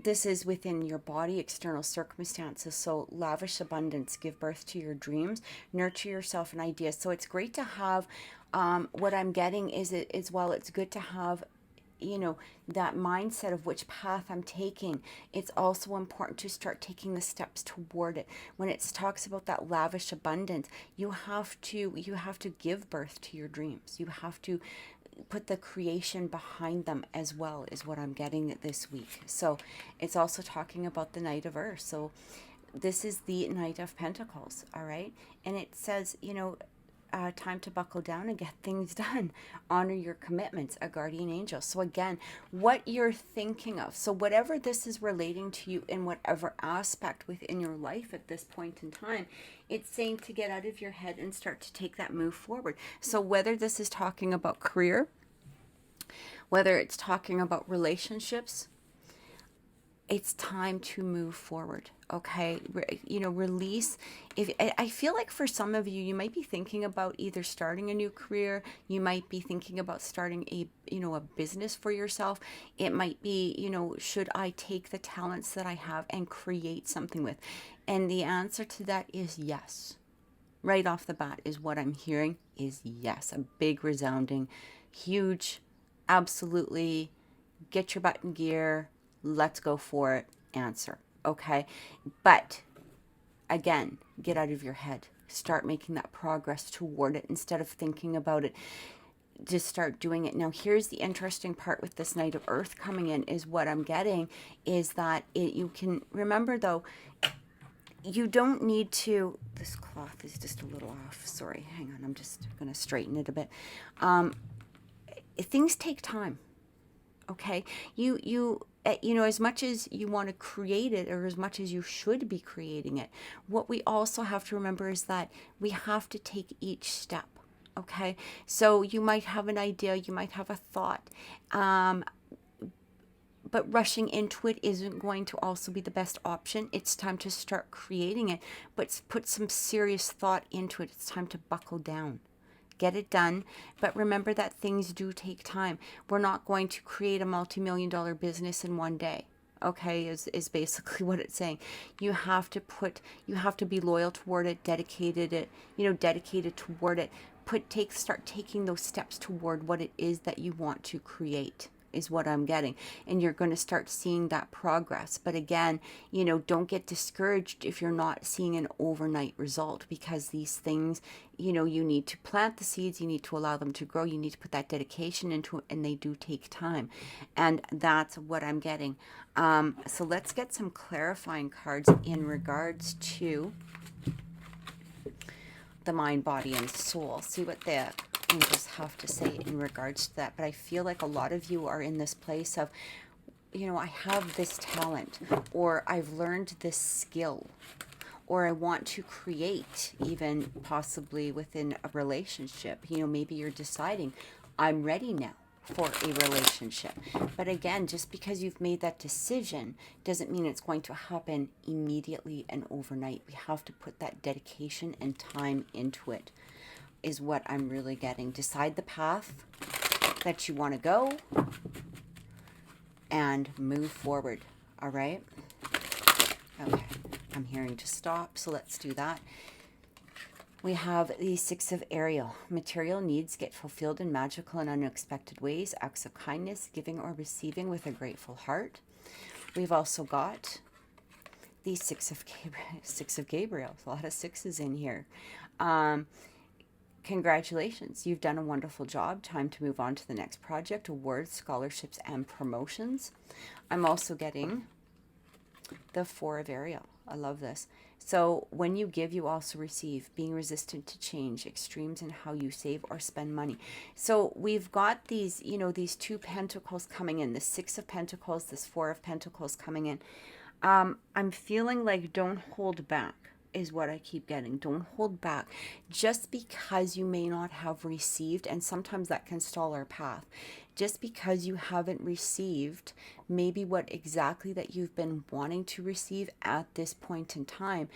This is within your body, external circumstances. So lavish abundance, give birth to your dreams, nurture yourself and ideas. So it's great to have, what I'm getting is it as well, it's good to have, that mindset of which path I'm taking. It's also important to start taking the steps toward it. When it talks about that lavish abundance, you have to give birth to your dreams. You have to put the creation behind them as well, is what I'm getting this week. So it's also talking about the Knight of Earth. So this is the Knight of Pentacles, all right? And it says, time to buckle down and get things done. Honor your commitments, a guardian angel. So again, what you're thinking of. So whatever this is relating to you in whatever aspect within your life at this point in time, it's saying to get out of your head and start to take that move forward. So whether this is talking about career, whether it's talking about relationships, it's time to move forward. Okay, release. If I feel like for some of you, you might be thinking about either starting a new career. You might be thinking about starting a business for yourself. It might be, should I take the talents that I have and create something with? And the answer to that is yes. Right off the bat is what I'm hearing is yes. A big, resounding, huge, absolutely, get your butt in gear, let's go for it answer. Okay, but again, get out of your head. Start making that progress toward it instead of thinking about it. Just start doing it. Now, here's the interesting part with this Knight of Earth coming in is what I'm getting is that you can remember, though, you don't need to, this cloth is just a little off. Sorry, hang on. I'm just going to straighten it a bit. Things take time. Okay, as much as you want to create it, or as much as you should be creating it, what we also have to remember is that we have to take each step. Okay, so you might have an idea, you might have a thought, but rushing into it isn't going to also be the best option. It's time to start creating it, but put some serious thought into it. It's time to buckle down. Get it done, but remember that things do take time. We're not going to create a multi-million-dollar business in one day. okay, is basically what it's saying. You have to be loyal toward it, dedicated toward it. Start taking those steps toward what it is that you want to create, is what I'm getting. And you're going to start seeing that progress. But again, don't get discouraged if you're not seeing an overnight result, because these things, you need to plant the seeds, you need to allow them to grow, you need to put that dedication into it, and they do take time. And that's what I'm getting. So let's get some clarifying cards in regards to the mind, body, and soul. See what the angels have to say in regards to that. But I feel like a lot of you are in this place of, I have this talent, or I've learned this skill, or I want to create, even possibly within a relationship. Maybe you're deciding, I'm ready now for a relationship. But again, just because you've made that decision doesn't mean it's going to happen immediately and overnight. We have to put that dedication and time into it, is what I'm really getting. Decide the path that you want to go and move forward. All right? Okay. I'm hearing to stop, so let's do that. We have the Six of Ariel. Material needs get fulfilled in magical and unexpected ways. Acts of kindness, giving or receiving with a grateful heart. We've also got the Six of Gabriel. A lot of sixes in here. Congratulations. You've done a wonderful job. Time to move on to the next project. Awards, scholarships, and promotions. I'm also getting the Four of Ariel. I love this. So when you give, you also receive. Being resistant to change, extremes in how you save or spend money. So we've got these, these two pentacles coming in, the Six of Pentacles, this Four of Pentacles coming in. I'm feeling like don't hold back, is what I keep getting. Don't hold back. Just because you may not have received, and sometimes that can stall our path. Just because you haven't received maybe what exactly that you've been wanting to receive at this point in time,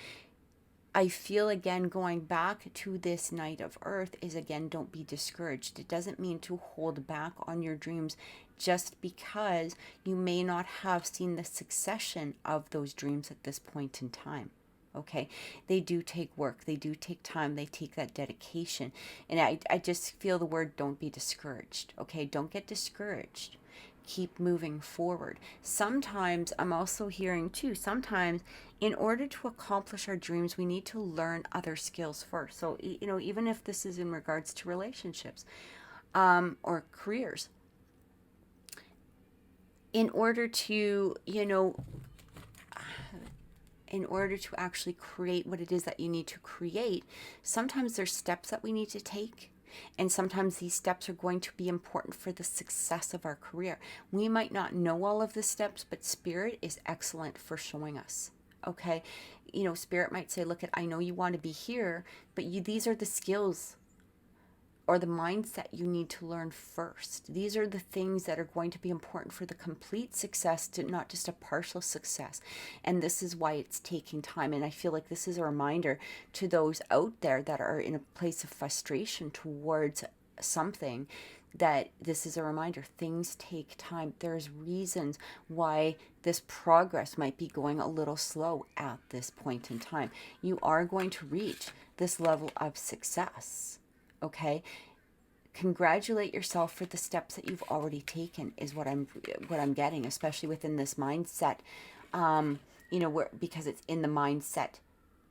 I feel, again, going back to this Knight of Earth, is, again, don't be discouraged. It doesn't mean to hold back on your dreams just because you may not have seen the succession of those dreams at this point in time. Okay, they do take work, they do take time, they take that dedication. And I just feel the word don't be discouraged. Okay, don't get discouraged. Keep moving forward. Sometimes I'm also hearing too, sometimes in order to accomplish our dreams, we need to learn other skills first. So, even if this is in regards to relationships or careers, in order to, actually create what it is that you need to create, sometimes there's steps that we need to take. And sometimes these steps are going to be important for the success of our career. We might not know all of the steps, but Spirit is excellent for showing us. Okay? Spirit might say, look, I know you want to be here, but these are the skills or the mindset you need to learn first. These are the things that are going to be important for the complete success, to not just a partial success. And this is why it's taking time. And I feel like this is a reminder to those out there that are in a place of frustration towards something, that this is a reminder. Things take time. There's reasons why this progress might be going a little slow at this point in time. You are going to reach this level of success. Okay, congratulate yourself for the steps that you've already taken, is what I'm getting, especially within this mindset. Because it's in the mindset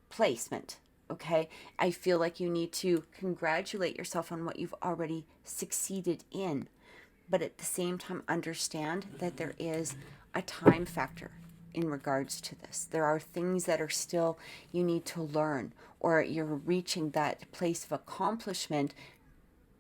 placement. Okay, I feel like you need to congratulate yourself on what you've already succeeded in, but at the same time understand that there is a time factor in regards to this. There are things that are still you need to learn, or you're reaching that place of accomplishment,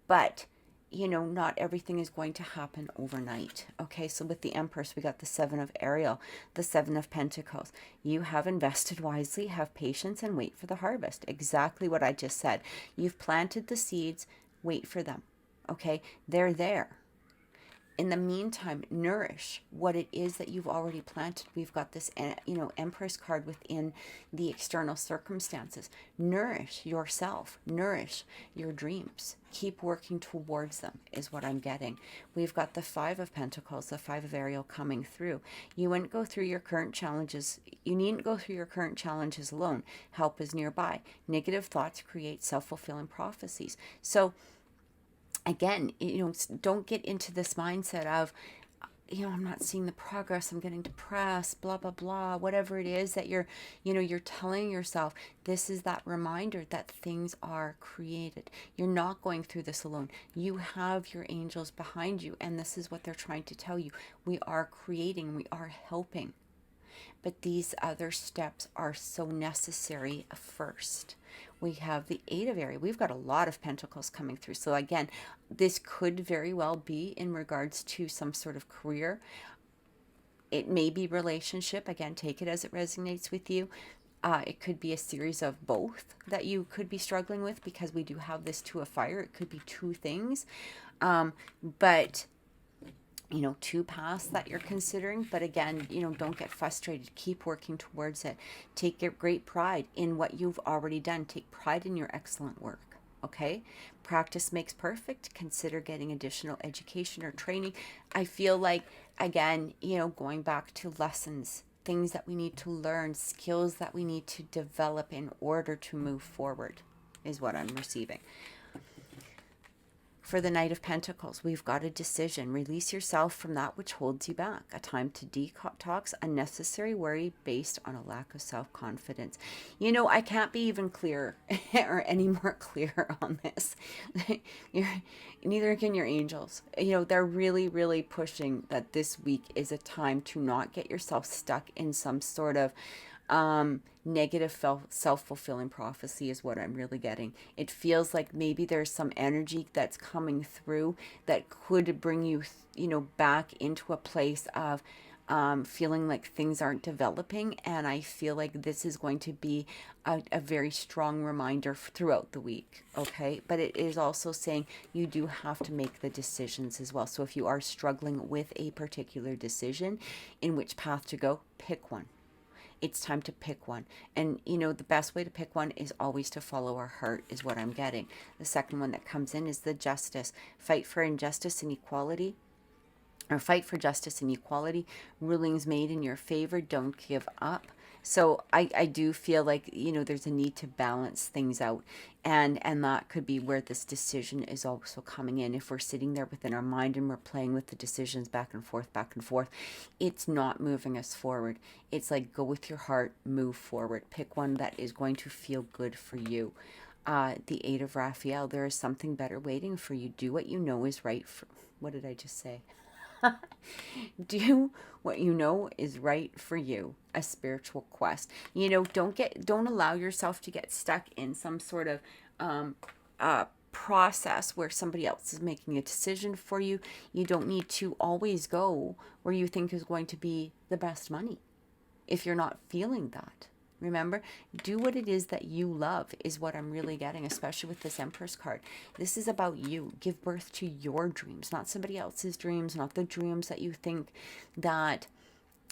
but not everything is going to happen overnight. Okay, so with the Empress, we got the Seven of Ariel, the Seven of Pentacles. You have invested wisely, have patience, and wait for the harvest. Exactly what I just said. You've planted the seeds, wait for them. Okay, they're there. In the meantime, nourish what it is that you've already planted. We've got this, Empress card within the external circumstances. Nourish yourself, nourish your dreams. Keep working towards them is what I'm getting. We've got the Five of Pentacles, the Five of Ariel coming through. You needn't go through your current challenges alone. Help is nearby. Negative thoughts create self-fulfilling prophecies. So again, don't get into this mindset of, I'm not seeing the progress, I'm getting depressed, blah, blah, blah, whatever it is that you're telling yourself. This is that reminder that things are created. You're not going through this alone. You have your angels behind you, and this is what they're trying to tell you. We are creating, we are helping. But these other steps are so necessary first. We have the Eight of Aries. We've got a lot of pentacles coming through. So again, this could very well be in regards to some sort of career. It may be relationship. Again, take it as it resonates with you. It could be a series of both that you could be struggling with, because we do have this Two of Fire. It could be two things. But two paths that you're considering. But again, don't get frustrated. Keep working towards it. Take great pride in what you've already done. Take pride in your excellent work. Okay? Practice makes perfect. Consider getting additional education or training. I feel like, again, going back to lessons, things that we need to learn, skills that we need to develop in order to move forward is what I'm receiving. For the Knight of Pentacles, we've got a decision. Release yourself from that which holds you back. A time to detox unnecessary worry based on a lack of self-confidence. I can't be even clearer or any more clear on this. Neither can your angels. They're really, really pushing that this week is a time to not get yourself stuck in some sort of negative self-fulfilling prophecy is what I'm really getting. It feels like maybe there's some energy that's coming through that could bring you, back into a place of feeling like things aren't developing. And I feel like this is going to be a very strong reminder throughout the week. Okay. But it is also saying you do have to make the decisions as well. So if you are struggling with a particular decision in which path to go, pick one. It's time to pick one. And, the best way to pick one is always to follow our heart is what I'm getting. The second one that comes in is the Justice. Fight for injustice and equality. Or fight for justice and equality. Rulings made in your favor. Don't give up. So I do feel like, there's a need to balance things out. And that could be where this decision is also coming in. If we're sitting there within our mind and we're playing with the decisions back and forth, it's not moving us forward. It's like, go with your heart, move forward. Pick one that is going to feel good for you. The Eight of Raphael, there is something better waiting for you. Do what you know is right for, what did I just say? Do what you know is right for you. A spiritual quest. Don't allow yourself to get stuck in some sort of process where somebody else is making a decision for you. You don't need to always go where you think is going to be the best money if you're not feeling that. Remember, do what it is that you love is what I'm really getting, especially with this Empress card. This is about you. Give birth to your dreams, not somebody else's dreams, not the dreams that you think that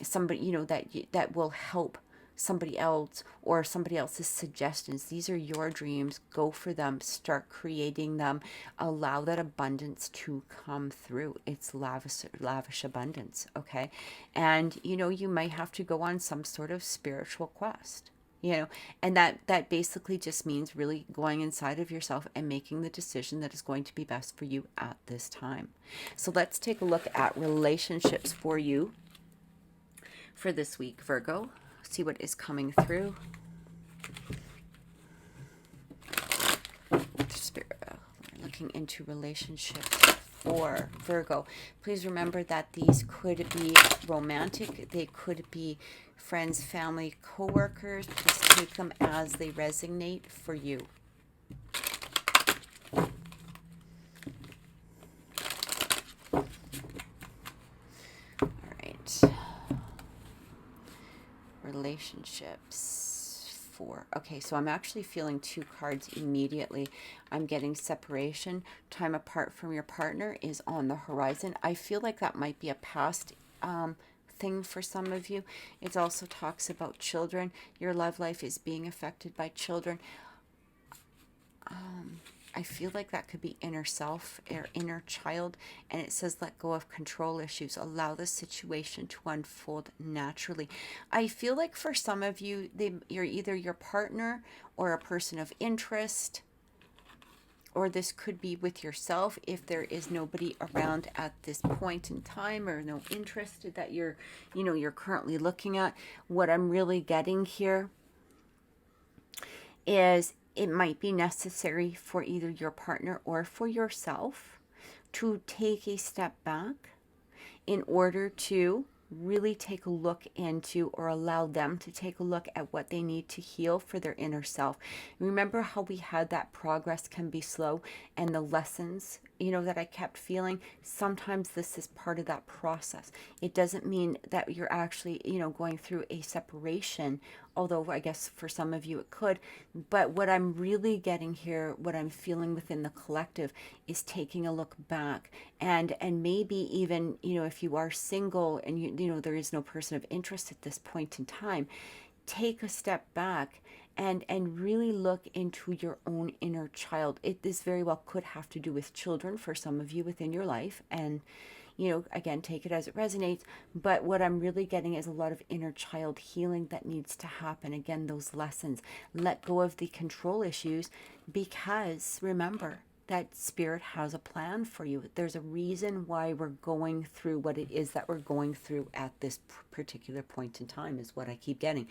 somebody, that will help somebody else or somebody else's suggestions. These are your dreams. Go for them. Start creating them. Allow that abundance to come through. It's lavish abundance, okay? And, you might have to go on some sort of spiritual quest, and that basically just means really going inside of yourself and making the decision that is going to be best for you at this time. So let's take a look at relationships for you for this week, Virgo. See what is coming through. Spirit, we're looking into relationships for Virgo. Please remember that these could be romantic. They could be friends, family, co-workers. Just take them as they resonate for you. All right. Relationships 4. Okay, so I'm actually feeling 2 cards immediately. I'm getting separation, time apart from your partner is on the horizon. I feel like that might be a past thing for some of you. It also talks about children. Your love life is being affected by children. I feel like that could be inner self or inner child. And it says let go of control issues. Allow the situation to unfold naturally. I feel like for some of you, you're either your partner or a person of interest, or this could be with yourself if there is nobody around at this point in time, or no interest that you're currently looking at. What I'm really getting here is it might be necessary for either your partner or for yourself to take a step back in order to really take a look into, or allow them to take a look at what they need to heal for their inner self. Remember how we had that progress can be slow, and the lessons, that I kept feeling? Sometimes this is part of that process. It doesn't mean that you're actually, going through a separation, although I guess for some of you it could. But what I'm really getting here, what I'm feeling within the collective, is taking a look back, and maybe even, if you are single and there is no person of interest at this point in time, take a step back and really look into your own inner child. This very well could have to do with children for some of you within your life, and again, take it as it resonates. But what I'm really getting is a lot of inner child healing that needs to happen. Again, those lessons. Let go of the control issues, because remember that spirit has a plan for you. There's a reason why we're going through what it is that we're going through at this particular point in time, is what I keep getting.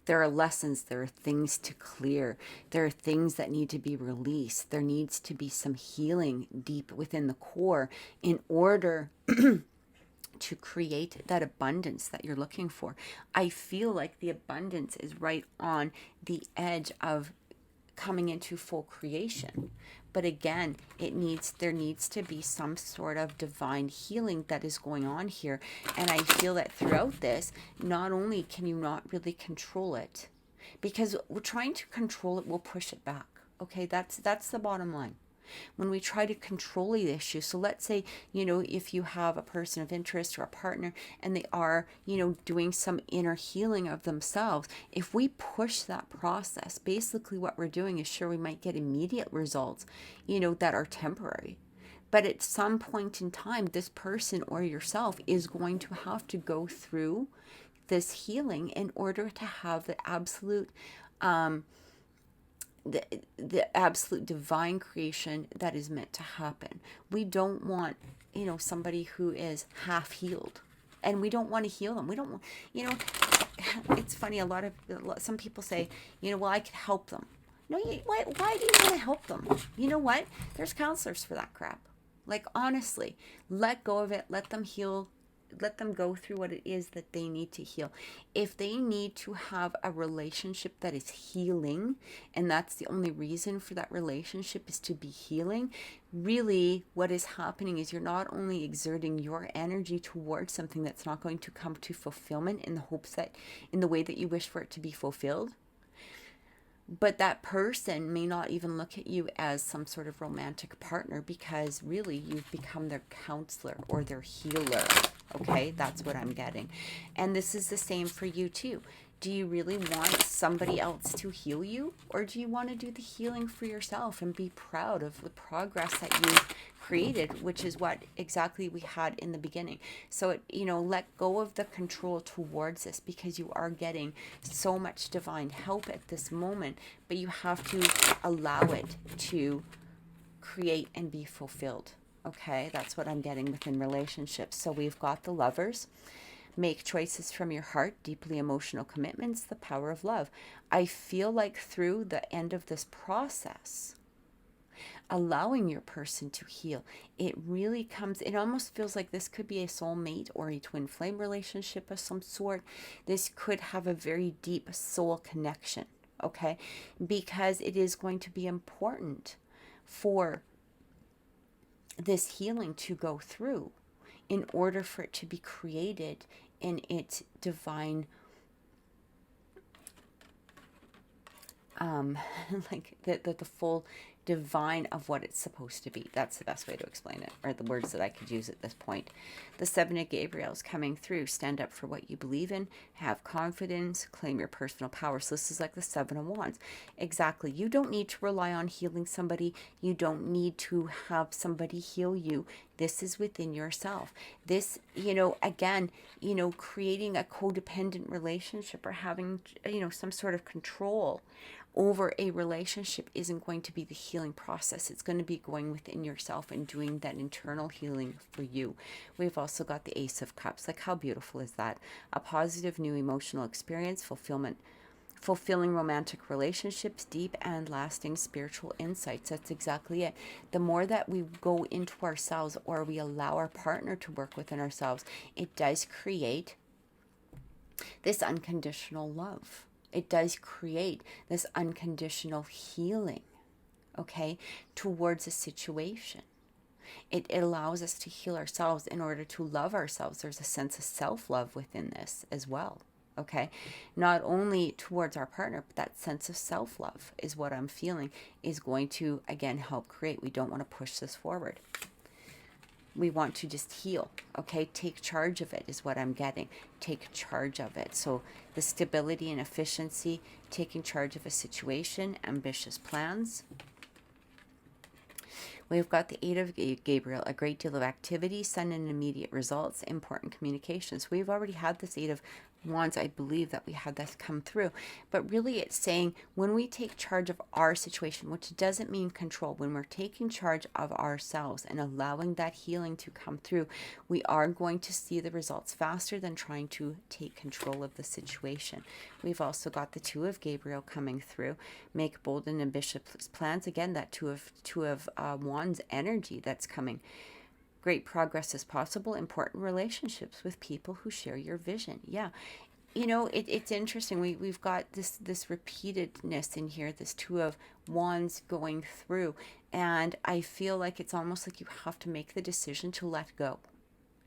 There are lessons, there are things to clear, there are things that need to be released. There needs to be some healing deep within the core in order to create that abundance that you're looking for. I feel like the abundance is right on the edge of coming into full creation. But again, there needs to be some sort of divine healing that is going on here. And I feel that throughout this, not only can you not really control it, because we're trying to control it will push it back. Okay, that's the bottom line. When we try to control the issue, so let's say, if you have a person of interest or a partner and they are, doing some inner healing of themselves, if we push that process, basically what we're doing is, sure, we might get immediate results, that are temporary. But at some point in time, this person or yourself is going to have to go through this healing in order to have the absolute the absolute divine creation that is meant to happen. We don't want, somebody who is half healed, and we don't want to heal them. We don't want, it's funny. Some people say, well, I could help them. No, why do you want to help them? You know what? There's counselors for that crap. Like, honestly, let go of it. Let them heal. Let them go through what it is that they need to heal. If they need to have a relationship that is healing, and that's the only reason for that relationship is to be healing, really what is happening is you're not only exerting your energy towards something that's not going to come to fulfillment in the hopes that, in the way that you wish for it to be fulfilled, but that person may not even look at you as some sort of romantic partner, because really you've become their counselor or their healer. Okay, that's what I'm getting. And this is the same for you too. Do you really want somebody else to heal you, or do you want to do the healing for yourself and be proud of the progress that you've created, which is what exactly we had in the beginning? So, let go of the control towards this, because you are getting so much divine help at this moment, but you have to allow it to create and be fulfilled. Okay, that's what I'm getting within relationships. So we've got the Lovers. Make choices from your heart, deeply emotional commitments, the power of love. I feel like through the end of this process, allowing your person to heal, it almost feels like this could be a soulmate or a twin flame relationship of some sort. This could have a very deep soul connection, okay? Because it is going to be important for this healing to go through in order for it to be created in its divine like the full divine of what it's supposed to be. That's the best way to explain it, or the words that I could use at this point. The Seven of Gabriel is coming through. Stand up for what you believe in, have confidence, claim your personal power. So this is like the Seven of Wands. Exactly. You don't need to rely on healing somebody. You don't need to have somebody heal you. This is within yourself. This, again, creating a codependent relationship or having, some sort of control over a relationship isn't going to be the healing process. It's going to be going within yourself and doing that internal healing for you. We've also got the Ace of Cups. Like, how beautiful is that? A positive new emotional experience, fulfilling romantic relationships, deep and lasting spiritual insights. That's exactly it. The more that we go into ourselves, or we allow our partner to work within ourselves, it does create this unconditional love. It does create this unconditional healing, okay, towards a situation. It allows us to heal ourselves in order to love ourselves. There's a sense of self-love within this as well, okay? Not only towards our partner, but that sense of self-love is what I'm feeling is going to, again, help create. We don't want to push this forward. We want to just heal, okay? Take charge of it is what I'm getting. Take charge of it. So the stability and efficiency, taking charge of a situation, ambitious plans. We've got the Eight of Gabriel, a great deal of activity, sudden and immediate results, important communications. We've already had this Eight of Wands. I believe that we had this come through. But really it's saying when we take charge of our situation, which doesn't mean control, when we're taking charge of ourselves and allowing that healing to come through, we are going to see the results faster than trying to take control of the situation. We've also got the Two of Gabriel coming through. Make bold and ambitious plans. Again, that Two of Wands energy that's coming. Great progress is possible. Important relationships with people who share your vision. Yeah. It's interesting. We've got this repeatedness in here, this Two of Wands going through. And I feel like it's almost like you have to make the decision to let go.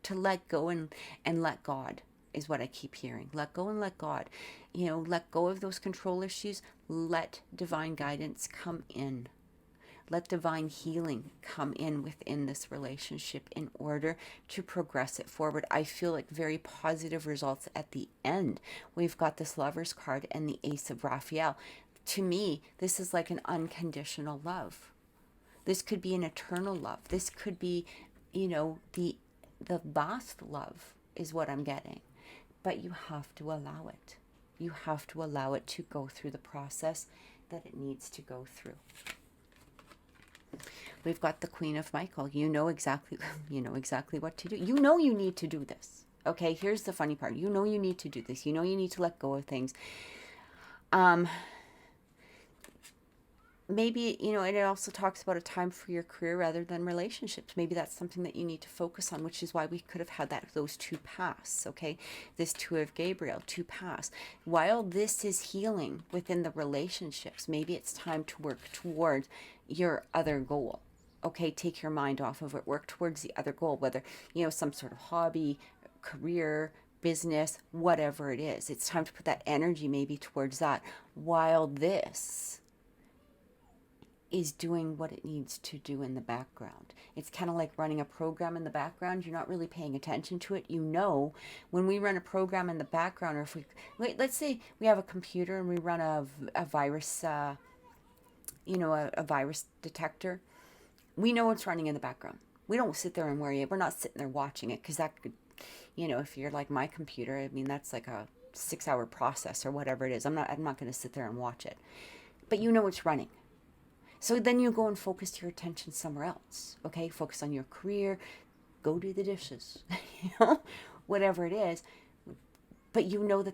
To let go and let God is what I keep hearing. Let go and let God. Let go of those control issues. Let divine guidance come in. Let divine healing come in within this relationship in order to progress it forward. I feel like very positive results at the end. We've got this Lover's card and the Ace of Raphael. To me, this is like an unconditional love. This could be an eternal love. This could be, the last love is what I'm getting. But you have to allow it. You have to allow it to go through the process that it needs to go through. We've got the Queen of Michael. You know exactly what to do. You need to do this. Okay, here's the funny part. You need to do this. You need to let go of things. Maybe, and it also talks about a time for your career rather than relationships. Maybe that's something that you need to focus on, which is why we could have had those two pass, okay? This Two of Gabriel, two pass. While this is healing within the relationships, maybe it's time to work towards your other goal, okay? Take your mind off of it. Work towards the other goal, whether, some sort of hobby, career, business, whatever it is. It's time to put that energy maybe towards that while this is doing what it needs to do in the background. It's kind of like running a program in the background. You're not really paying attention to it. When we run a program in the background, or if let's say we have a computer and we run a virus, a virus detector, we know it's running in the background. We don't sit there and worry. We're not sitting there watching it, because that could, if you're like my computer, I mean, that's like a 6-hour process or whatever it is. I'm not going to sit there and watch it. But it's running. So then you go and focus your attention somewhere else, okay? Focus on your career, go do the dishes, whatever it is. But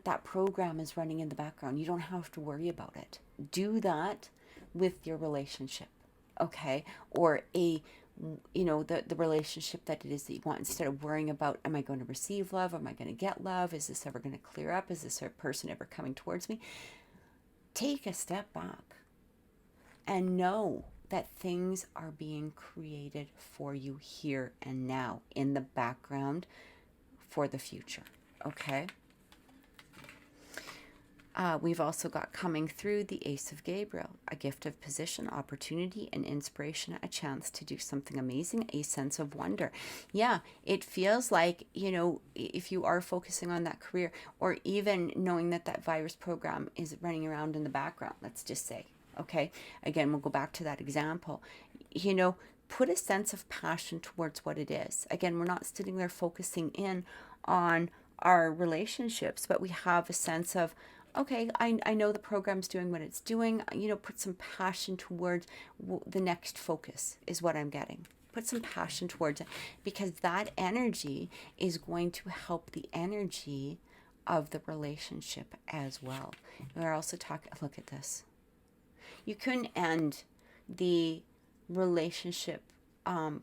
that program is running in the background. You don't have to worry about it. Do that with your relationship, okay? Or the relationship that it is that you want, instead of worrying about, am I going to receive love? Am I going to get love? Is this ever going to clear up? Is this person ever coming towards me? Take a step back. And know that things are being created for you here and now in the background for the future. Okay? We've also got coming through the Ace of Gabriel, a gift of position, opportunity, and inspiration, a chance to do something amazing, a sense of wonder. Yeah, it feels like, you know, if you are focusing on that career, or even knowing that that virus program is running around in the background, let's just say, okay, again, we'll go back to that example, you know, put a sense of passion towards what it is. Again, we're not sitting there focusing in on our relationships, but we have a sense of, okay, I know the program's doing what it's doing. You know, put some passion towards the next focus is what I'm getting. Put some passion towards it, because that energy is going to help the energy of the relationship as well. We're also talking, look at this. You couldn't end the relationship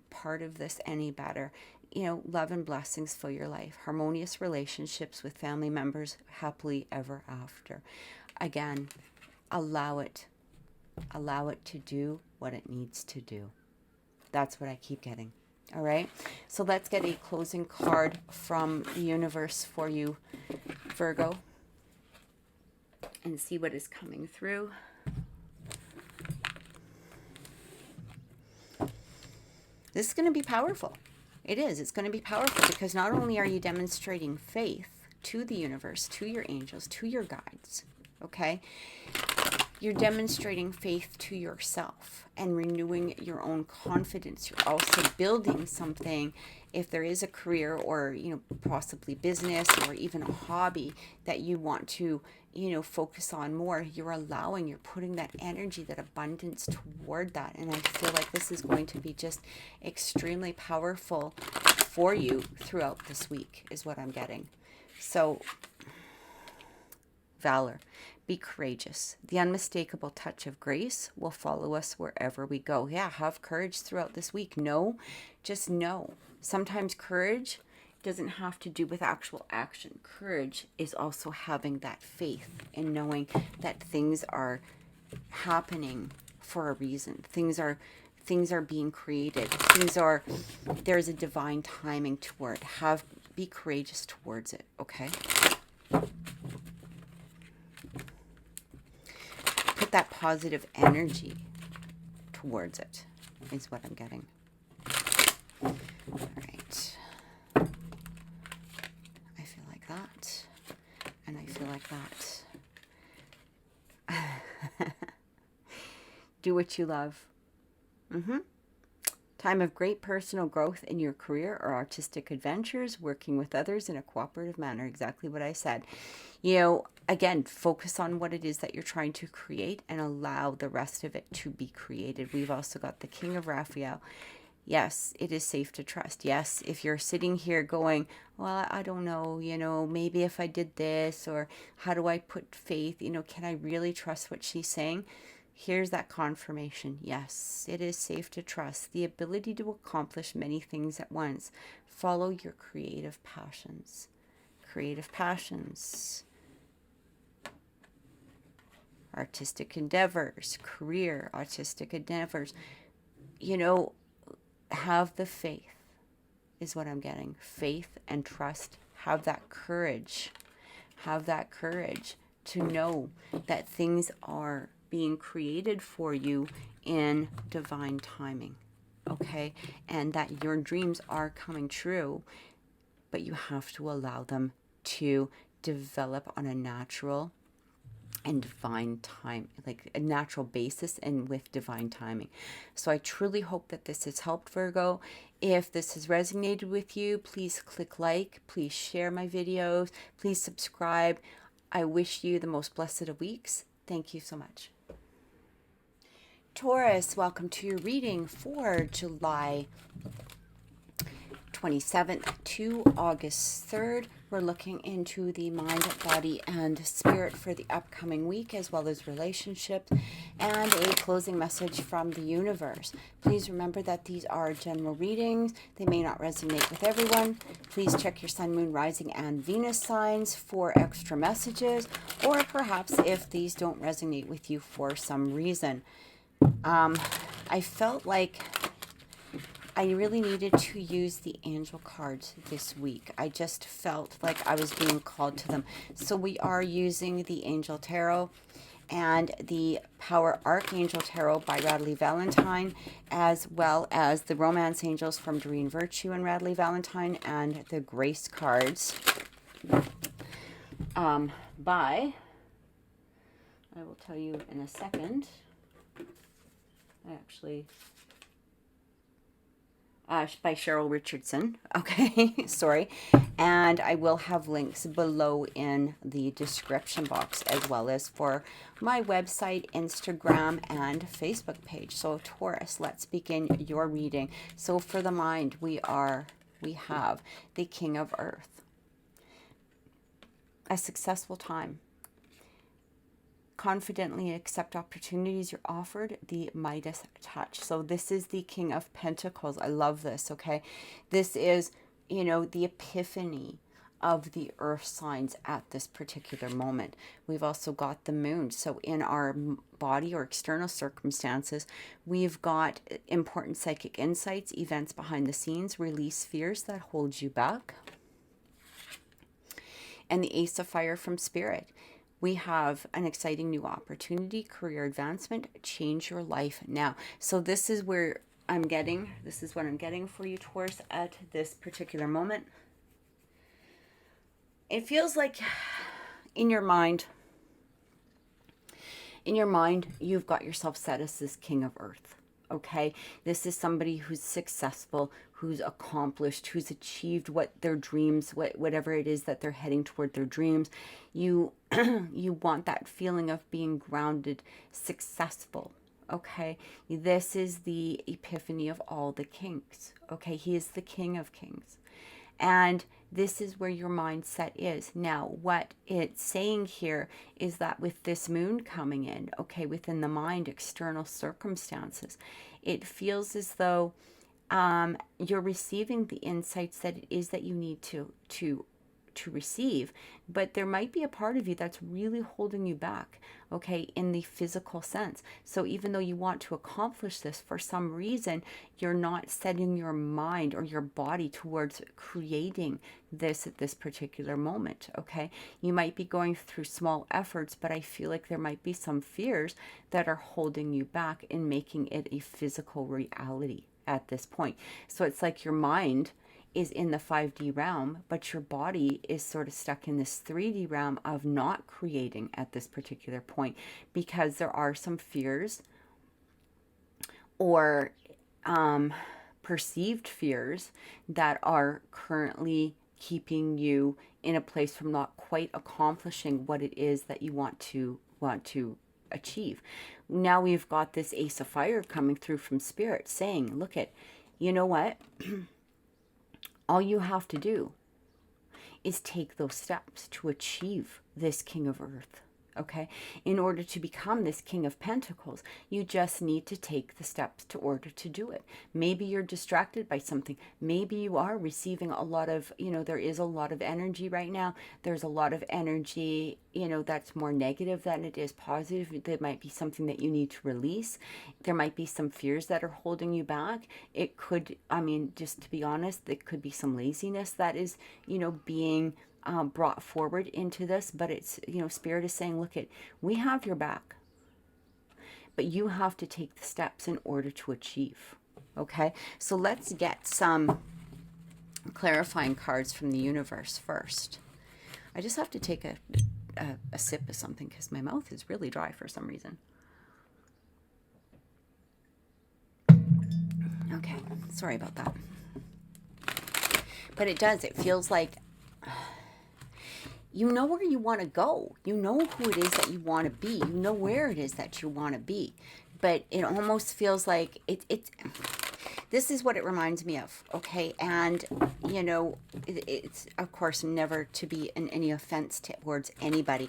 part of this any better. You know, love and blessings fill your life. Harmonious relationships with family members, happily ever after. Again, allow it. Allow it to do what it needs to do. That's what I keep getting. All right. So let's get a closing card from the universe for you, Virgo, and see what is coming through. This is going to be powerful. It is. It's going to be powerful, because not only are you demonstrating faith to the universe, to your angels, to your guides, okay? You're demonstrating faith to yourself and renewing your own confidence. You're also building something, if there is a career or, you know, possibly business or even a hobby that you want to, you know, focus on more. You're putting that energy, that abundance toward that. And I feel like this is going to be just extremely powerful for you throughout this week is what I'm getting. So, valor. Be courageous. The unmistakable touch of grace will follow us wherever we go. Yeah, have courage throughout this week. No, just know. Sometimes courage doesn't have to do with actual action. Courage is also having that faith in knowing that things are happening for a reason. Things are being created. There's a divine timing toward. Be courageous towards it, okay? Put that positive energy towards it is what I'm getting. All right. I feel like that. And I feel like that. Do what you love. Time of great personal growth in your career or artistic adventures, working with others in a cooperative manner. Exactly what I said. You know, again, focus on what it is that you're trying to create and allow the rest of it to be created. We've also got the King of Raphael. Yes, it is safe to trust. Yes, if you're sitting here going, well, I don't know, you know, maybe if I did this, or how do I put faith, you know, can I really trust what she's saying? Here's that confirmation. Yes, it is safe to trust. The ability to accomplish many things at once. Follow your creative passions. Creative passions. Artistic endeavors. Career, artistic endeavors. You know, have the faith is what I'm getting. Faith and trust. Have that courage. Have that courage to know that things are being created for you in divine timing, okay? And that your dreams are coming true, but you have to allow them to develop on a natural and divine time, like a natural basis and with divine timing. So I truly hope that this has helped, Virgo. If this has resonated with you, please click like, please share my videos, please subscribe. I wish you the most blessed of weeks. Thank you so much. Taurus, welcome to your reading for July 27th to August 3rd. We're looking into the mind, body, and spirit for the upcoming week, as well as relationships, and a closing message from the universe. Please remember that these are general readings. They may not resonate with everyone. Please check your sun, moon, rising, and Venus signs for extra messages, or perhaps if these don't resonate with you for some reason. I felt like I really needed to use the angel cards this week. I just felt like I was being called to them. So we are using the Angel Tarot and the Power Archangel Tarot by Radley Valentine, as well as the Romance Angels from Doreen Virtue and Radley Valentine, and the Grace cards by, I will tell you in a second, by Cheryl Richardson. Okay, sorry. And I will have links below in the description box, as well as for my website, Instagram, and Facebook page. So Taurus, let's begin your reading. So for the mind, we have the King of Earth. A successful time. Confidently accept opportunities you're offered, the Midas touch. So this is the King of Pentacles. I love this, okay? This is, the epiphany of the earth signs at this particular moment. We've also got the moon. So in our body or external circumstances, we've got important psychic insights, events behind the scenes, release fears that hold you back. And the Ace of Fire from Spirit. We have an exciting new opportunity, career advancement, change your life now. So this is where this is what I'm getting for you, Taurus, at this particular moment. It feels like in your mind, you've got yourself set as this King of Earth. Okay, this is somebody who's successful, who's accomplished, who's achieved what their dreams, whatever it is that they're heading toward their dreams. You want that feeling of being grounded, successful. Okay, this is the epiphany of all the kings. Okay, he is the King of Kings. And this is where your mindset is. Now, what it's saying here is that with this moon coming in, okay, within the mind, external circumstances, it feels as though you're receiving the insights that it is that you need to receive, but there might be a part of you that's really holding you back, okay, in the physical sense. So even though you want to accomplish this, for some reason, you're not setting your mind or your body towards creating this at this particular moment, okay? You might be going through small efforts, but I feel like there might be some fears that are holding you back in making it a physical reality at this point. So it's like your mind is in the 5D realm, but your body is sort of stuck in this 3D realm of not creating at this particular point, because there are some fears or perceived fears that are currently keeping you in a place from not quite accomplishing what it is that you want to achieve. Now we've got this Ace of Fire coming through from Spirit saying, look at, you know what? All you have to do is take those steps to achieve this King of Earth, okay? In order to become this King of Pentacles, you just need to take the steps to order to do it. Maybe you're distracted by something. Maybe you are receiving a lot of, there is a lot of energy right now. There's a lot of energy, that's more negative than it is positive. There might be something that you need to release. There might be some fears that are holding you back. It could, just to be honest, it could be some laziness that is, being brought forward into this, but it's, Spirit is saying, look, we have your back, but you have to take the steps in order to achieve. Okay, so let's get some clarifying cards from the universe first. I just have to take a sip of something because my mouth is really dry for some reason. Okay, sorry about that. But it feels like you know where you want to go. You know who it is that you want to be. You know where it is that you want to be. But it almost feels like this is what it reminds me of, okay? And, it's, of course, never to be in any offense towards anybody.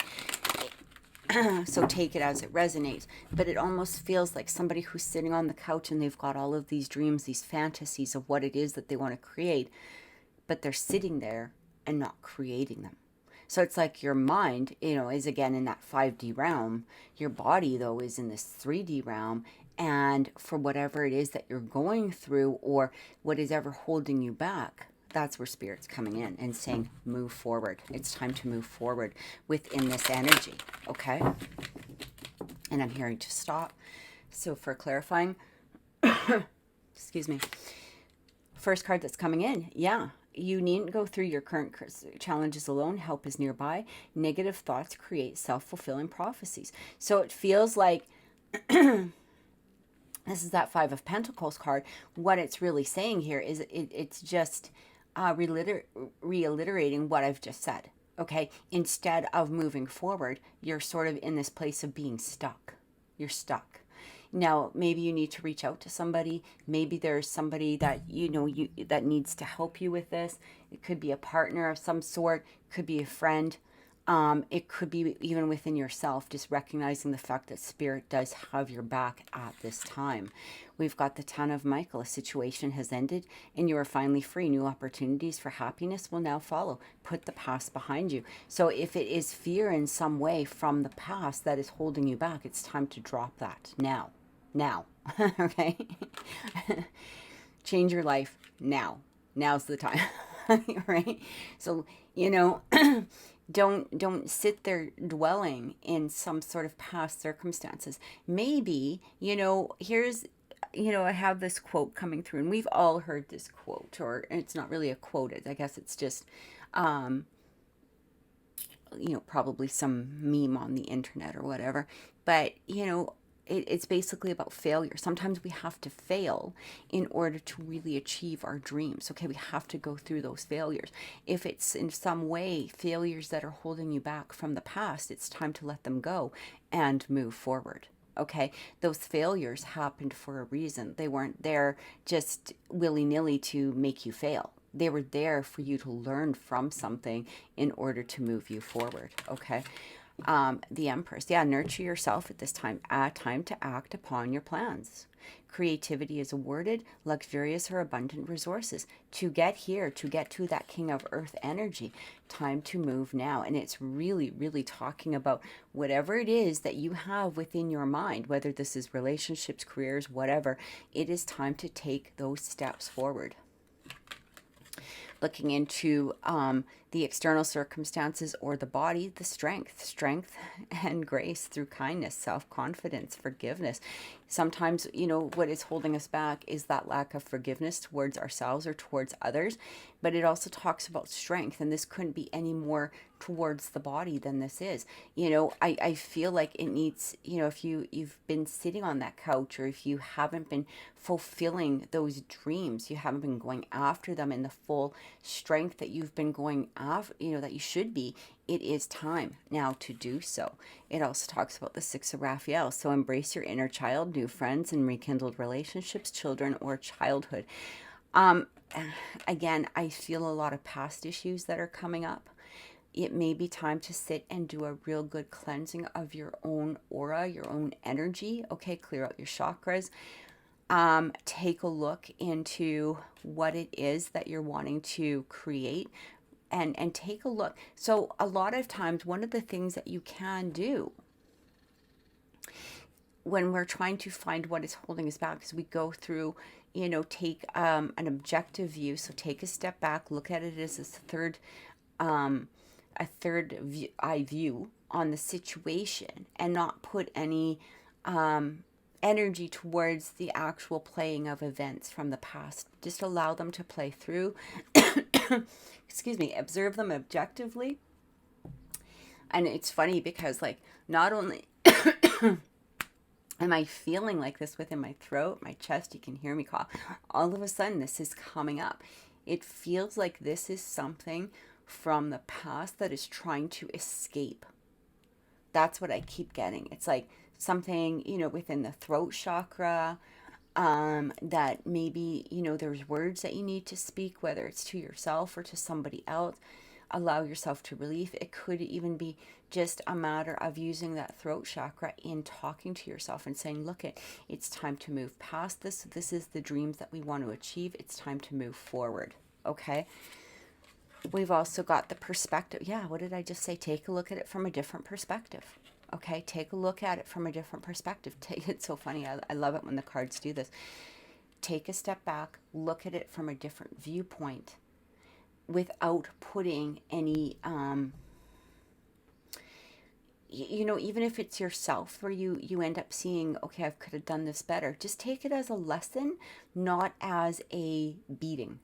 So take it as it resonates. But it almost feels like somebody who's sitting on the couch and they've got all of these dreams, these fantasies of what it is that they want to create, but they're sitting there and not creating them. So it's like your mind, is again in that 5D realm. Your body, though, is in this 3D realm. And for whatever it is that you're going through or what is ever holding you back, that's where Spirit's coming in and saying, move forward. It's time to move forward within this energy, okay? And I'm hearing to stop. So for clarifying, excuse me, first card that's coming in, yeah. You needn't go through your current challenges alone. Help is nearby. Negative thoughts create self-fulfilling prophecies. So it feels like this is that Five of Pentacles card. What it's really saying here is it's just reiterating what I've just said. Okay, instead of moving forward, you're sort of in this place of being stuck. You're stuck. Now, maybe you need to reach out to somebody. Maybe there's somebody that that needs to help you with this. It could be a partner of some sort. Could be a friend. It could be even within yourself, just recognizing the fact that Spirit does have your back at this time. We've got the Ten of Michael. A situation has ended and you are finally free. New opportunities for happiness will now follow. Put the past behind you. So if it is fear in some way from the past that is holding you back, it's time to drop that now. Now. Okay? Change your life now. Now's the time. Right? So, don't sit there dwelling in some sort of past circumstances. Maybe, here's, I have this quote coming through, and we've all heard this quote, or it's not really a quote. I guess it's just, probably some meme on the internet or whatever. But, it's basically about failure. Sometimes we have to fail in order to really achieve our dreams. Okay, we have to go through those failures. If it's in some way failures that are holding you back from the past, it's time to let them go and move forward. Okay, those failures happened for a reason. They weren't there just willy-nilly to make you fail. They were there for you to learn from something in order to move you forward. Okay. The Empress. Yeah, nurture yourself at this time. Time to act upon your plans. Creativity is awarded, luxurious or abundant resources. To get here, to get to that King of Earth energy, time to move now. And it's really, really talking about whatever it is that you have within your mind, whether this is relationships, careers, whatever, it is time to take those steps forward. Looking into the external circumstances or the body, the strength and grace through kindness, self-confidence, forgiveness. Sometimes, what is holding us back is that lack of forgiveness towards ourselves or towards others. But it also talks about strength, and this couldn't be any more towards the body than this is. I feel like it needs, if you've been sitting on that couch, or if you haven't been fulfilling those dreams, you haven't been going after them in the full strength that you've been going after, that you should be, it is time now to do so. It also talks about the Six of Raphael. So embrace your inner child, new friends and rekindled relationships, children or childhood. Again, I feel a lot of past issues that are coming up. It may be time to sit and do a real good cleansing of your own aura, your own energy. Okay, clear out your chakras. Take a look into what it is that you're wanting to create, and take a look. So a lot of times, one of the things that you can do when we're trying to find what is holding us back is we go through, take an objective view. So take a step back, look at it as a third eye view on the situation, and not put any energy towards the actual playing of events from the past. Just allow them to play through. Excuse me, observe them objectively. And it's funny because, not only am I feeling like this within my throat, my chest, you can hear me cough, all of a sudden this is coming up. It feels like this is something from the past that is trying to escape. That's what I keep getting. It's like something, within the throat chakra, that maybe, there's words that you need to speak, whether it's to yourself or to somebody else. Allow yourself to release. It could even be just a matter of using that throat chakra in talking to yourself and saying, look, it's time to move past this. This is the dreams that we want to achieve. It's time to move forward. Okay. We've also got the perspective. Yeah, what did I just say? Take a look at it from a different perspective. Okay, take a look at it from a different perspective. It's so funny. I love it when the cards do this. Take a step back, look at it from a different viewpoint without putting any, even if it's yourself where you end up seeing, okay, I could have done this better. Just take it as a lesson, not as a beating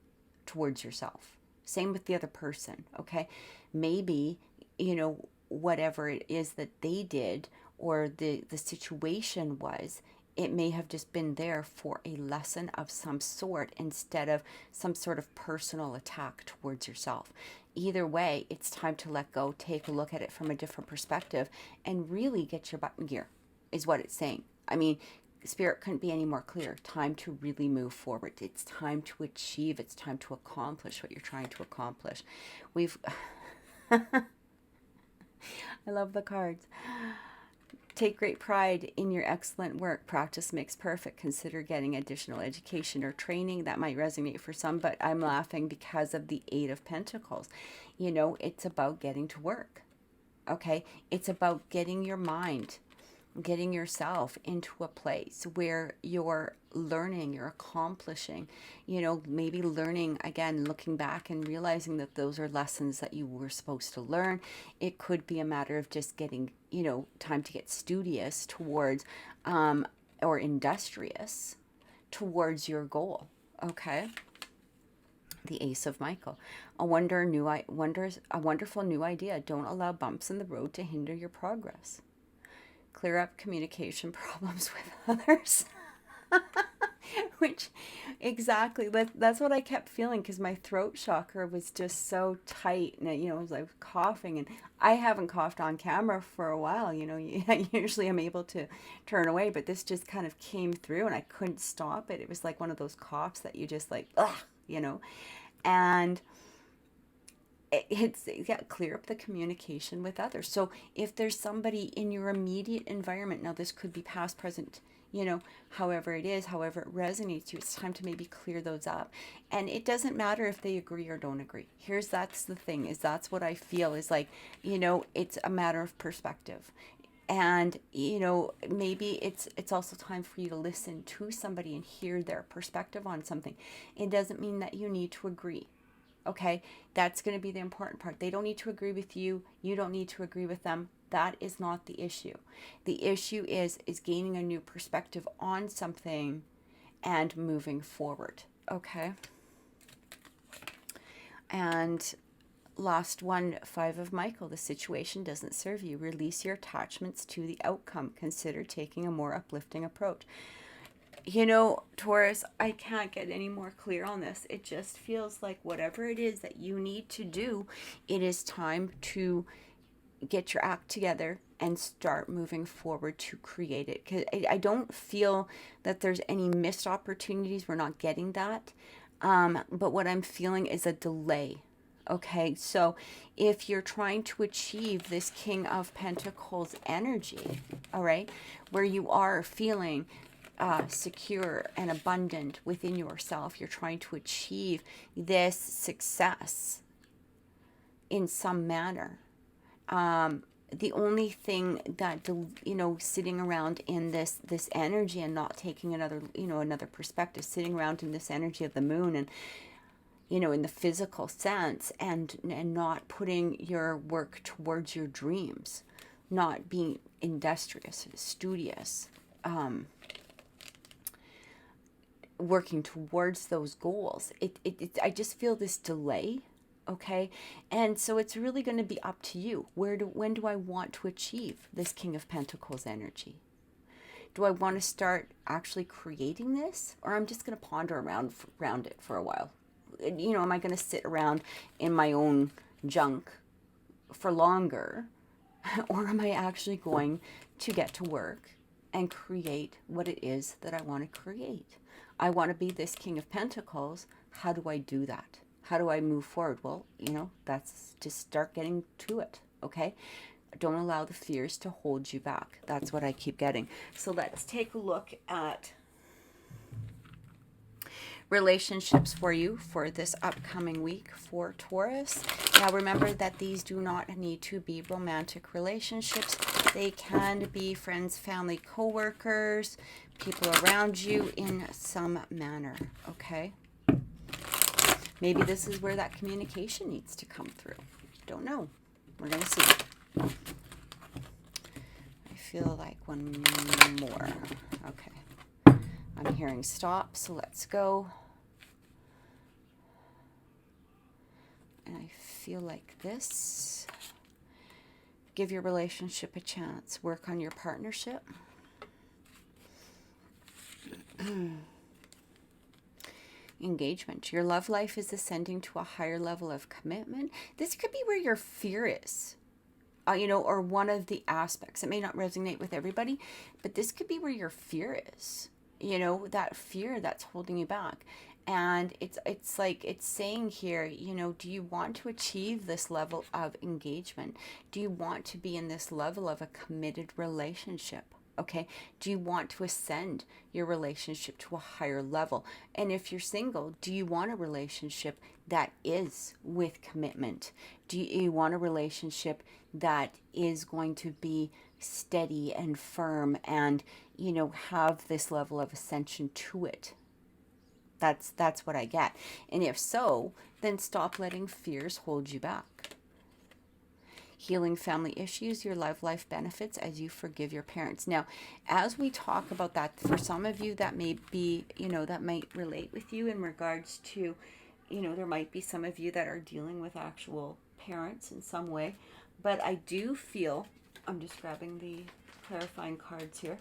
towards yourself. Same with the other person, okay? Maybe, whatever it is that they did or the situation was, it may have just been there for a lesson of some sort instead of some sort of personal attack towards yourself. Either way, it's time to let go, take a look at it from a different perspective, and really get your butt in gear, is what it's saying. I mean, Spirit couldn't be any more clear. Time to really move forward. It's time to achieve. It's time to accomplish what you're trying to accomplish. I love the cards. Take great pride in your excellent work. Practice makes perfect. Consider getting additional education or training. That might resonate for some, but I'm laughing because of the Eight of Pentacles. It's about getting to work. Okay? It's about getting your mind, getting yourself into a place where you're learning, you're accomplishing, maybe learning again, looking back and realizing that those are lessons that you were supposed to learn. It could be a matter of just getting, time to get studious towards, or industrious towards your goal. Okay. The Ace of Michael. A wonderful new idea. Don't allow bumps in the road to hinder your progress. Clear up communication problems with others. Which, exactly, that's what I kept feeling, because my throat chakra was just so tight, and I was like coughing, and I haven't coughed on camera for a while. Usually I'm able to turn away, but this just kind of came through, and I couldn't stop it. It was like one of those coughs that you just like, ugh, and clear up the communication with others. So if there's somebody in your immediate environment, now this could be past, present, however it is, however it resonates to you, it's time to maybe clear those up. And it doesn't matter if they agree or don't agree. That's the thing, is that's what I feel is like, it's a matter of perspective. And, maybe it's also time for you to listen to somebody and hear their perspective on something. It doesn't mean that you need to agree. Okay, that's going to be the important part. They don't need to agree with you. You don't need to agree with them. That is not the issue. The issue is gaining a new perspective on something and moving forward. Okay. And last one, Five of Michael. The situation doesn't serve you. Release your attachments to the outcome. Consider taking a more uplifting approach. Taurus, I can't get any more clear on this. It just feels like whatever it is that you need to do, it is time to get your act together and start moving forward to create it. Because I don't feel that there's any missed opportunities. We're not getting that. But what I'm feeling is a delay. Okay, so if you're trying to achieve this King of Pentacles energy, all right, where you are feeling secure and abundant within yourself, you're trying to achieve this success in some manner. The only thing that, sitting around in this energy and not taking another perspective, sitting around in this energy of the moon and, in the physical sense, and not putting your work towards your dreams, not being industrious, studious, working towards those goals. I just feel this delay. Okay. And so it's really going to be up to you. When do I want to achieve this King of Pentacles energy? Do I want to start actually creating this, or I'm just going to ponder around it for a while? Am I going to sit around in my own junk for longer, or am I actually going to get to work and create what it is that I want to create? I want to be this King of Pentacles. How do I do that? How do I move forward? Well, that's just start getting to it, okay? Don't allow the fears to hold you back. That's what I keep getting. So let's take a look at relationships for you for this upcoming week for Taurus. Now remember that these do not need to be romantic relationships. They can be friends, family, co-workers, people around you in some manner, okay? Maybe this is where that communication needs to come through. Don't know. We're going to see. I feel like one more. Okay. I'm hearing stop, so let's go. And I feel like this. Give your relationship a chance. Work on your partnership. Engagement. Your love life is ascending to a higher level of commitment. This could be where your fear is, or one of the aspects. It may not resonate with everybody, but this could be where your fear is, that fear that's holding you back. And it's like it's saying here, do you want to achieve this level of engagement? Do you want to be in this level of a committed relationship? Okay. Do you want to ascend your relationship to a higher level? And if you're single, do you want a relationship that is with commitment? Do you want a relationship that is going to be steady and firm and, have this level of ascension to it? That's what I get. And if so, then stop letting fears hold you back. Healing family issues, your love life benefits as you forgive your parents. Now, as we talk about that, for some of you that may be, that might relate with you in regards to, there might be some of you that are dealing with actual parents in some way. But I do feel, I'm just grabbing the clarifying cards here.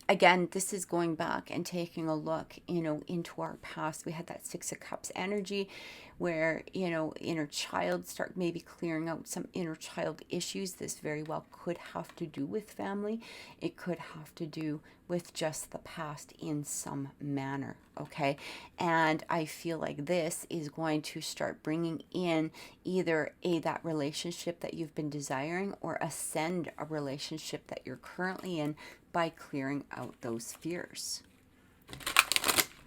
Again, this is going back and taking a look, into our past. We had that Six of Cups energy where, inner child, start maybe clearing out some inner child issues. This very well could have to do with family. It could have to do with just the past in some manner. Okay. And I feel like this is going to start bringing in either that relationship that you've been desiring or ascend a relationship that you're currently in by clearing out those fears.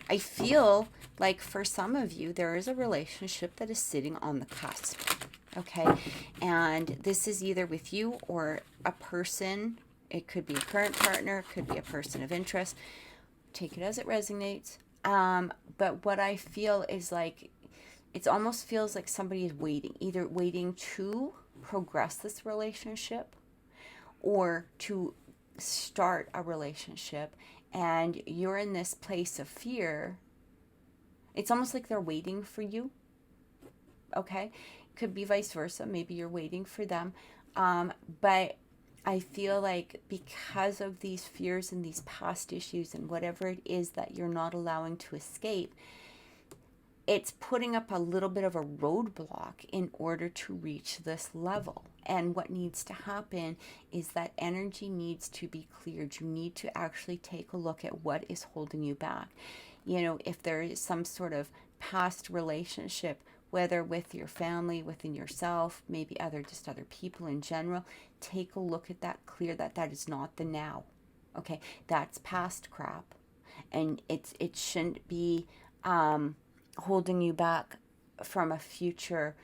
I feel like for some of you, there is a relationship that is sitting on the cusp. Okay. And this is either with you or a person. It could be a current partner, it could be a person of interest. Take it as it resonates. But what I feel is like, it almost feels like somebody is waiting, either waiting to progress this relationship or to start a relationship, and you're in this place of fear. It's almost like they're waiting for you. Okay. Could be vice versa. Maybe you're waiting for them. But I feel like because of these fears and these past issues and whatever it is that you're not allowing to escape, it's putting up a little bit of a roadblock in order to reach this level. And what needs to happen is that energy needs to be cleared. You need to actually take a look at what is holding you back. If there is some sort of past relationship, whether with your family, within yourself, maybe just other people in general, take a look at that, clear that is not the now. Okay, that's past crap. And it shouldn't be holding you back from a future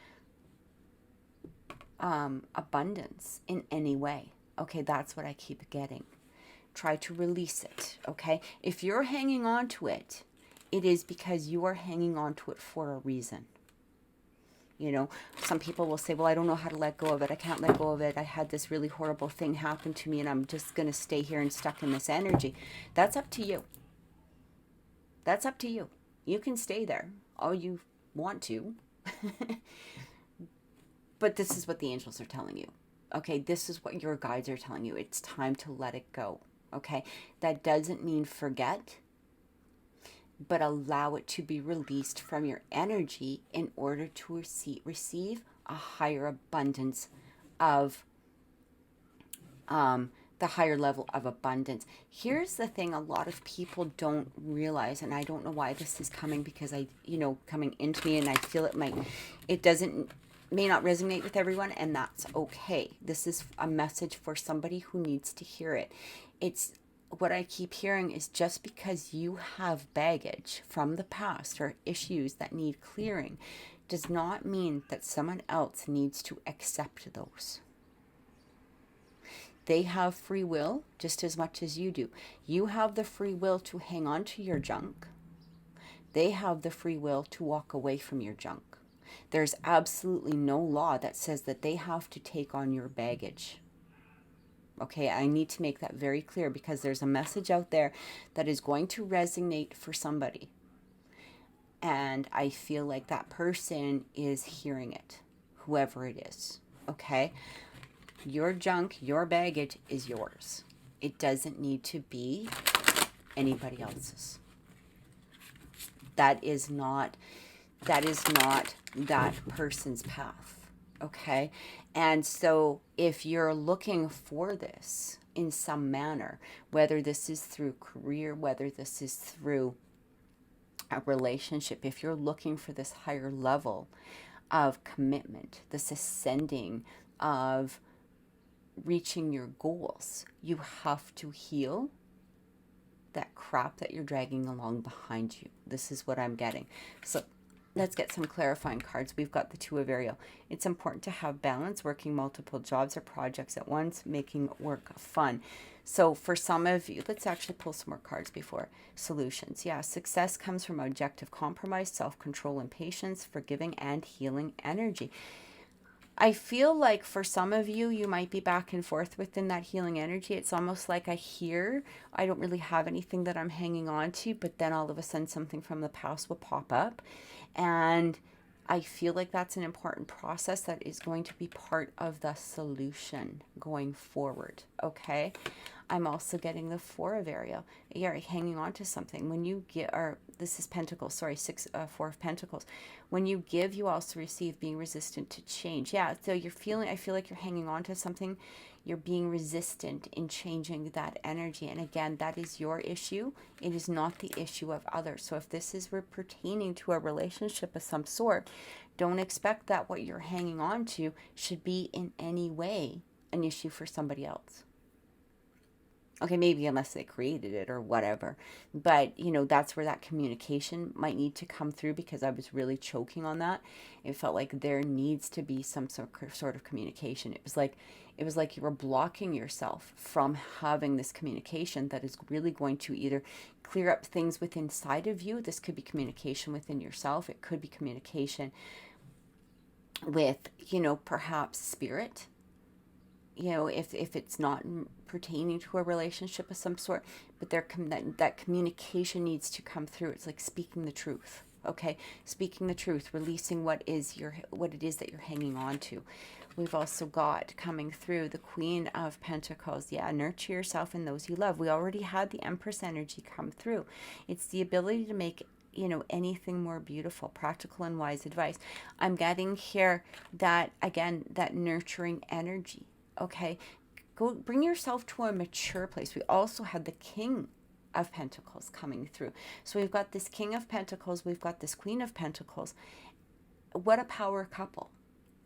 abundance in any way. Okay, that's what I keep getting. Try to release it. Okay, if you're hanging on to it, it is because you are hanging on to it for a reason. Some people will say, well, I don't know how to let go of it. I can't let go of it. I had this really horrible thing happen to me and I'm just going to stay here and stuck in this energy. That's up to you. That's up to you. You can stay there all you want to. But this is what the angels are telling you. Okay, this is what your guides are telling you. It's time to let it go. Okay, that doesn't mean forget, but allow it to be released from your energy in order to receive a higher abundance of the higher level of abundance. Here's the thing a lot of people don't realize, and I don't know why this is coming, because coming into me, and I feel it may not resonate with everyone, and that's okay. This is a message for somebody who needs to hear it. It's what I keep hearing is, just because you have baggage from the past or issues that need clearing, does not mean that someone else needs to accept those. They have free will just as much as you do. You have the free will to hang on to your junk. They have the free will to walk away from your junk. There's absolutely no law that says that they have to take on your baggage. Okay, I need to make that very clear, because there's a message out there that is going to resonate for somebody. And I feel like that person is hearing it, whoever it is. Okay, your junk, your baggage is yours. It doesn't need to be anybody else's. That is not that person's path. Okay, and so if you're looking for this in some manner, whether this is through career, whether this is through a relationship, if you're looking for this higher level of commitment, this ascending of reaching your goals, you have to heal that crap that you're dragging along behind you. This is what I'm getting. So let's get some clarifying cards. We've got the Two of Ariel. It's important to have balance, working multiple jobs or projects at once, making work fun. So for some of you, let's actually pull some more cards before solutions. Yeah, success comes from objective compromise, self-control and patience, forgiving and healing energy. I feel like for some of you, you might be back and forth within that healing energy. It's almost like I don't really have anything that I'm hanging on to, but then all of a sudden something from the past will pop up. And I feel like that's an important process that is going to be part of the solution going forward. Okay. I'm also getting the Four of Ariel. You're hanging on to something. When you get, or this is Pentacles, sorry, Four of Pentacles. When you give, you also receive, being resistant to change. Yeah, so I feel like you're hanging on to something. You're being resistant in changing that energy. And again, that is your issue. It is not the issue of others. So if this is pertaining to a relationship of some sort, don't expect that what you're hanging on to should be in any way an issue for somebody else. Okay, maybe unless they created it or whatever. But, that's where that communication might need to come through, because I was really choking on that. It felt like there needs to be some sort of communication. It was like you were blocking yourself from having this communication that is really going to either clear up things within inside of you. This could be communication within yourself. It could be communication with, perhaps spirit. If it's not pertaining to a relationship of some sort, but that communication needs to come through. It's like speaking the truth. Okay, speaking the truth, releasing what it is that you're hanging on to. We've also got coming through the Queen of Pentacles. Yeah, nurture yourself and those you love. We already had the Empress energy come through. It's the ability to make anything more beautiful, practical and wise advice. I'm getting here that, again, that nurturing energy. Okay, go bring yourself to a mature place. We also had the King of Pentacles coming through. So we've got this King of Pentacles, we've got this Queen of Pentacles. What a power couple.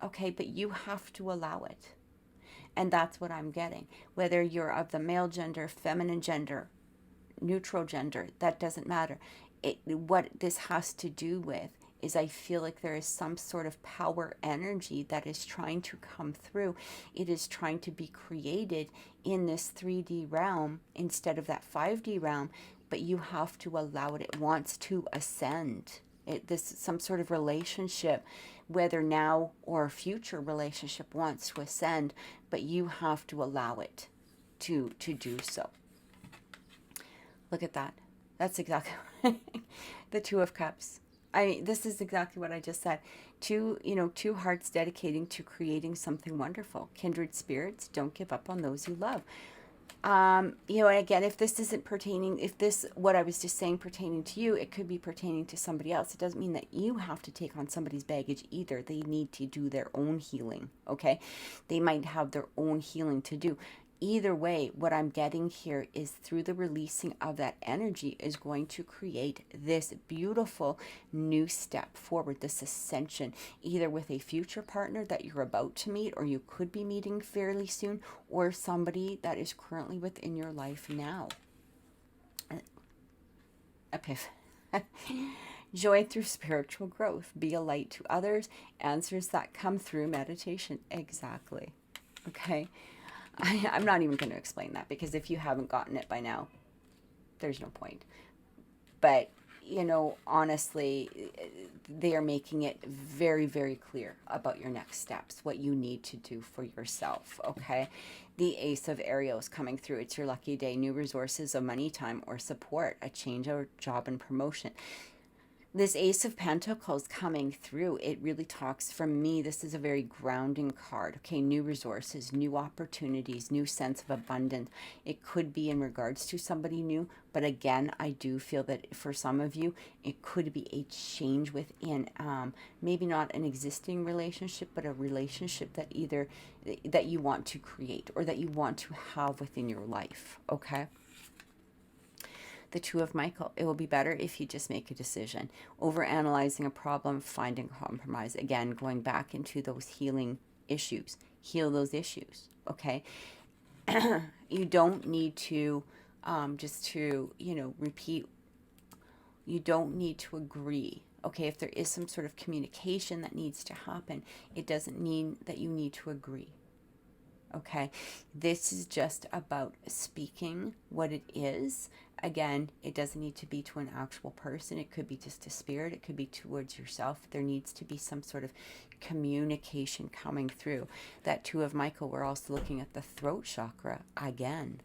Okay, but you have to allow it. And that's what I'm getting. Whether you're of the male gender, feminine gender, neutral gender, that doesn't matter. What this has to do with is I feel like there is some sort of power energy that is trying to come through. It is trying to be created in this 3D realm instead of that 5D realm, but you have to allow it. It wants to ascend. Some sort of relationship, whether now or a future relationship, wants to ascend, but you have to allow it to do so. Look at that. That's exactly the Two of Cups. This is exactly what I just said. Two hearts dedicating to creating something wonderful. Kindred spirits, don't give up on those you love. And again, if this isn't pertaining, what I was just saying pertaining to you, it could be pertaining to somebody else. It doesn't mean that you have to take on somebody's baggage either. They need to do their own healing, okay? They might have their own healing to do. Either way, what I'm getting here is through the releasing of that energy is going to create this beautiful new step forward, this ascension, either with a future partner that you're about to meet or you could be meeting fairly soon, or somebody that is currently within your life now. Joy through spiritual growth. Be a light to others. Answers that come through meditation. Exactly. Okay. I'm not even going to explain that, because if you haven't gotten it by now, there's no point. But, honestly, they are making it very, very clear about your next steps, what you need to do for yourself, okay? The Ace of Ariels coming through. It's your lucky day. New resources of money, time, or support. A change of job and promotion. This Ace of Pentacles coming through, it really talks, for me, this is a very grounding card. Okay, new resources, new opportunities, new sense of abundance. It could be in regards to somebody new, but again, I do feel that for some of you, it could be a change within, maybe not an existing relationship, but a relationship that either that you want to create or that you want to have within your life, okay? The Two of Michael. It will be better if you just make a decision. Overanalyzing a problem, finding compromise. Again, going back into those healing issues. Heal those issues, okay? You don't need to just to, repeat. You don't need to agree. Okay, if there is some sort of communication that needs to happen, it doesn't mean that you need to agree. Okay, this is just about speaking what it is. Again, it doesn't need to be to an actual person. It could be just a spirit. It could be towards yourself. There needs to be some sort of communication coming through. That Two of Michael, we're also looking at the throat chakra again.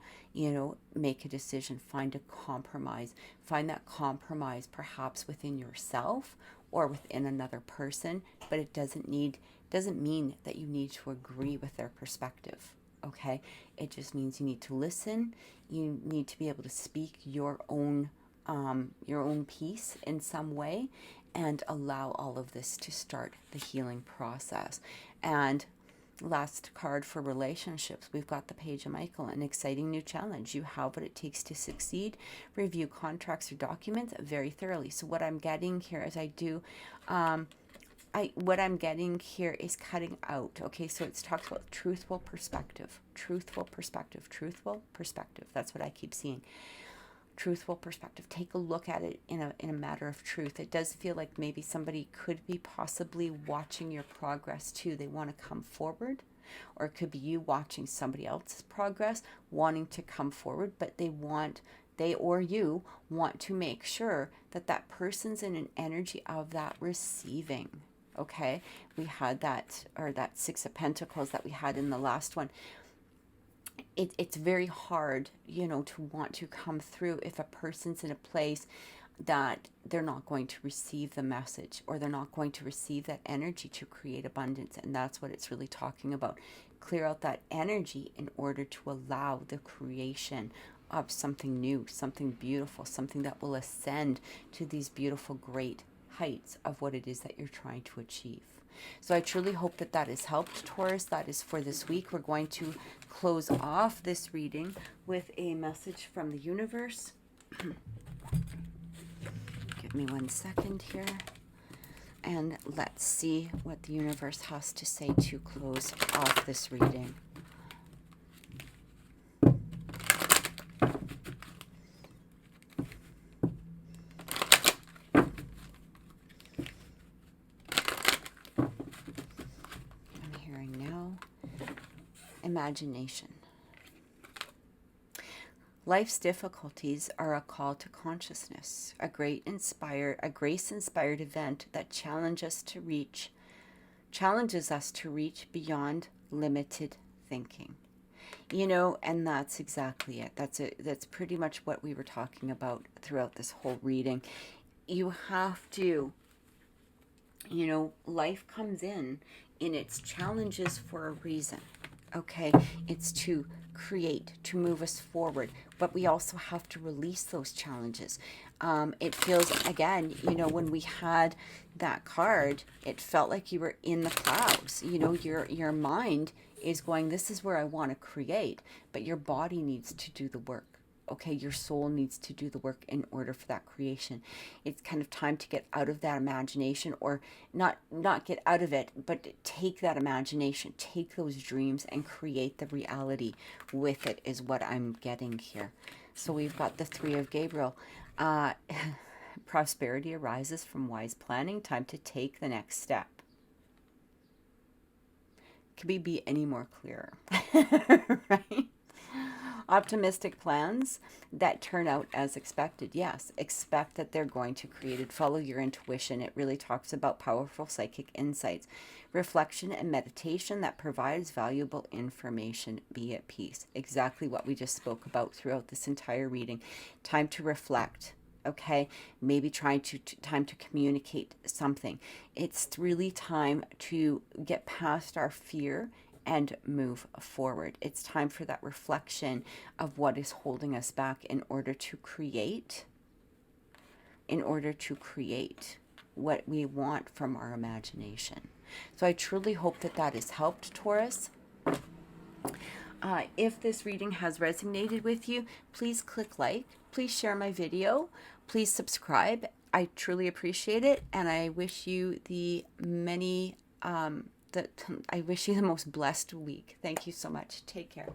Make a decision, find a compromise. Find that compromise perhaps within yourself or within another person, but it doesn't mean that you need to agree with their perspective, okay? It just means you need to listen. You need to be able to speak your own piece in some way and allow all of this to start the healing process. And last card for relationships, we've got the Page of Michael, an exciting new challenge. You have what it takes to succeed. Review contracts or documents very thoroughly. So what I'm getting here is what I'm getting here is cutting out. Okay, so it talks about truthful perspective. Truthful perspective. Truthful perspective. That's what I keep seeing. Truthful perspective. Take a look at it in a matter of truth. It does feel like maybe somebody could be possibly watching your progress too. They want to come forward, or it could be you watching somebody else's progress, wanting to come forward, but they or you want to make sure that that person's in an energy of that receiving. Okay, we had that Six of Pentacles that we had in the last one. It's very hard, to want to come through if a person's in a place that they're not going to receive the message, or they're not going to receive that energy to create abundance. And that's what it's really talking about. Clear out that energy in order to allow the creation of something new, something beautiful, something that will ascend to these beautiful, great heights of what it is that you're trying to achieve. So I truly hope that has helped, Taurus. That is for this week. We're going to close off this reading with a message from the universe. Give me 1 second here. And let's see what the universe has to say to close off this reading. Imagination. Life's difficulties are a call to consciousness, a grace-inspired event that challenges us to reach beyond limited thinking. And that's exactly it. That's pretty much what we were talking about throughout this whole reading. You have to, life comes in its challenges for a reason. Okay, it's to create, to move us forward, but we also have to release those challenges. It feels, again, when we had that card, it felt like you were in the clouds. Your mind is going, this is where I want to create, but your body needs to do the work. Okay, your soul needs to do the work in order for that creation. It's kind of time to get out of that imagination, or not get out of it, but take that imagination, take those dreams and create the reality with it, is what I'm getting here. So we've got the Three of Gabriel. Prosperity arises from wise planning. Time to take the next step. Can we be any more clearer? Right? Optimistic plans that turn out as expected. Yes, expect that they're going to create it. Follow your intuition. It really talks about powerful psychic insights. Reflection and meditation that provides valuable information. Be at peace. Exactly what we just spoke about throughout this entire reading. Time to reflect. Okay, maybe time to communicate something. It's really time to get past our fear and move forward. It's time for that reflection of what is holding us back in order to create what we want from our imagination. So I truly hope that that has helped, Taurus. If this reading has resonated with you, please click like, please share my video, please subscribe. I truly appreciate it, and I wish you the most blessed week. Thank you so much. Take care.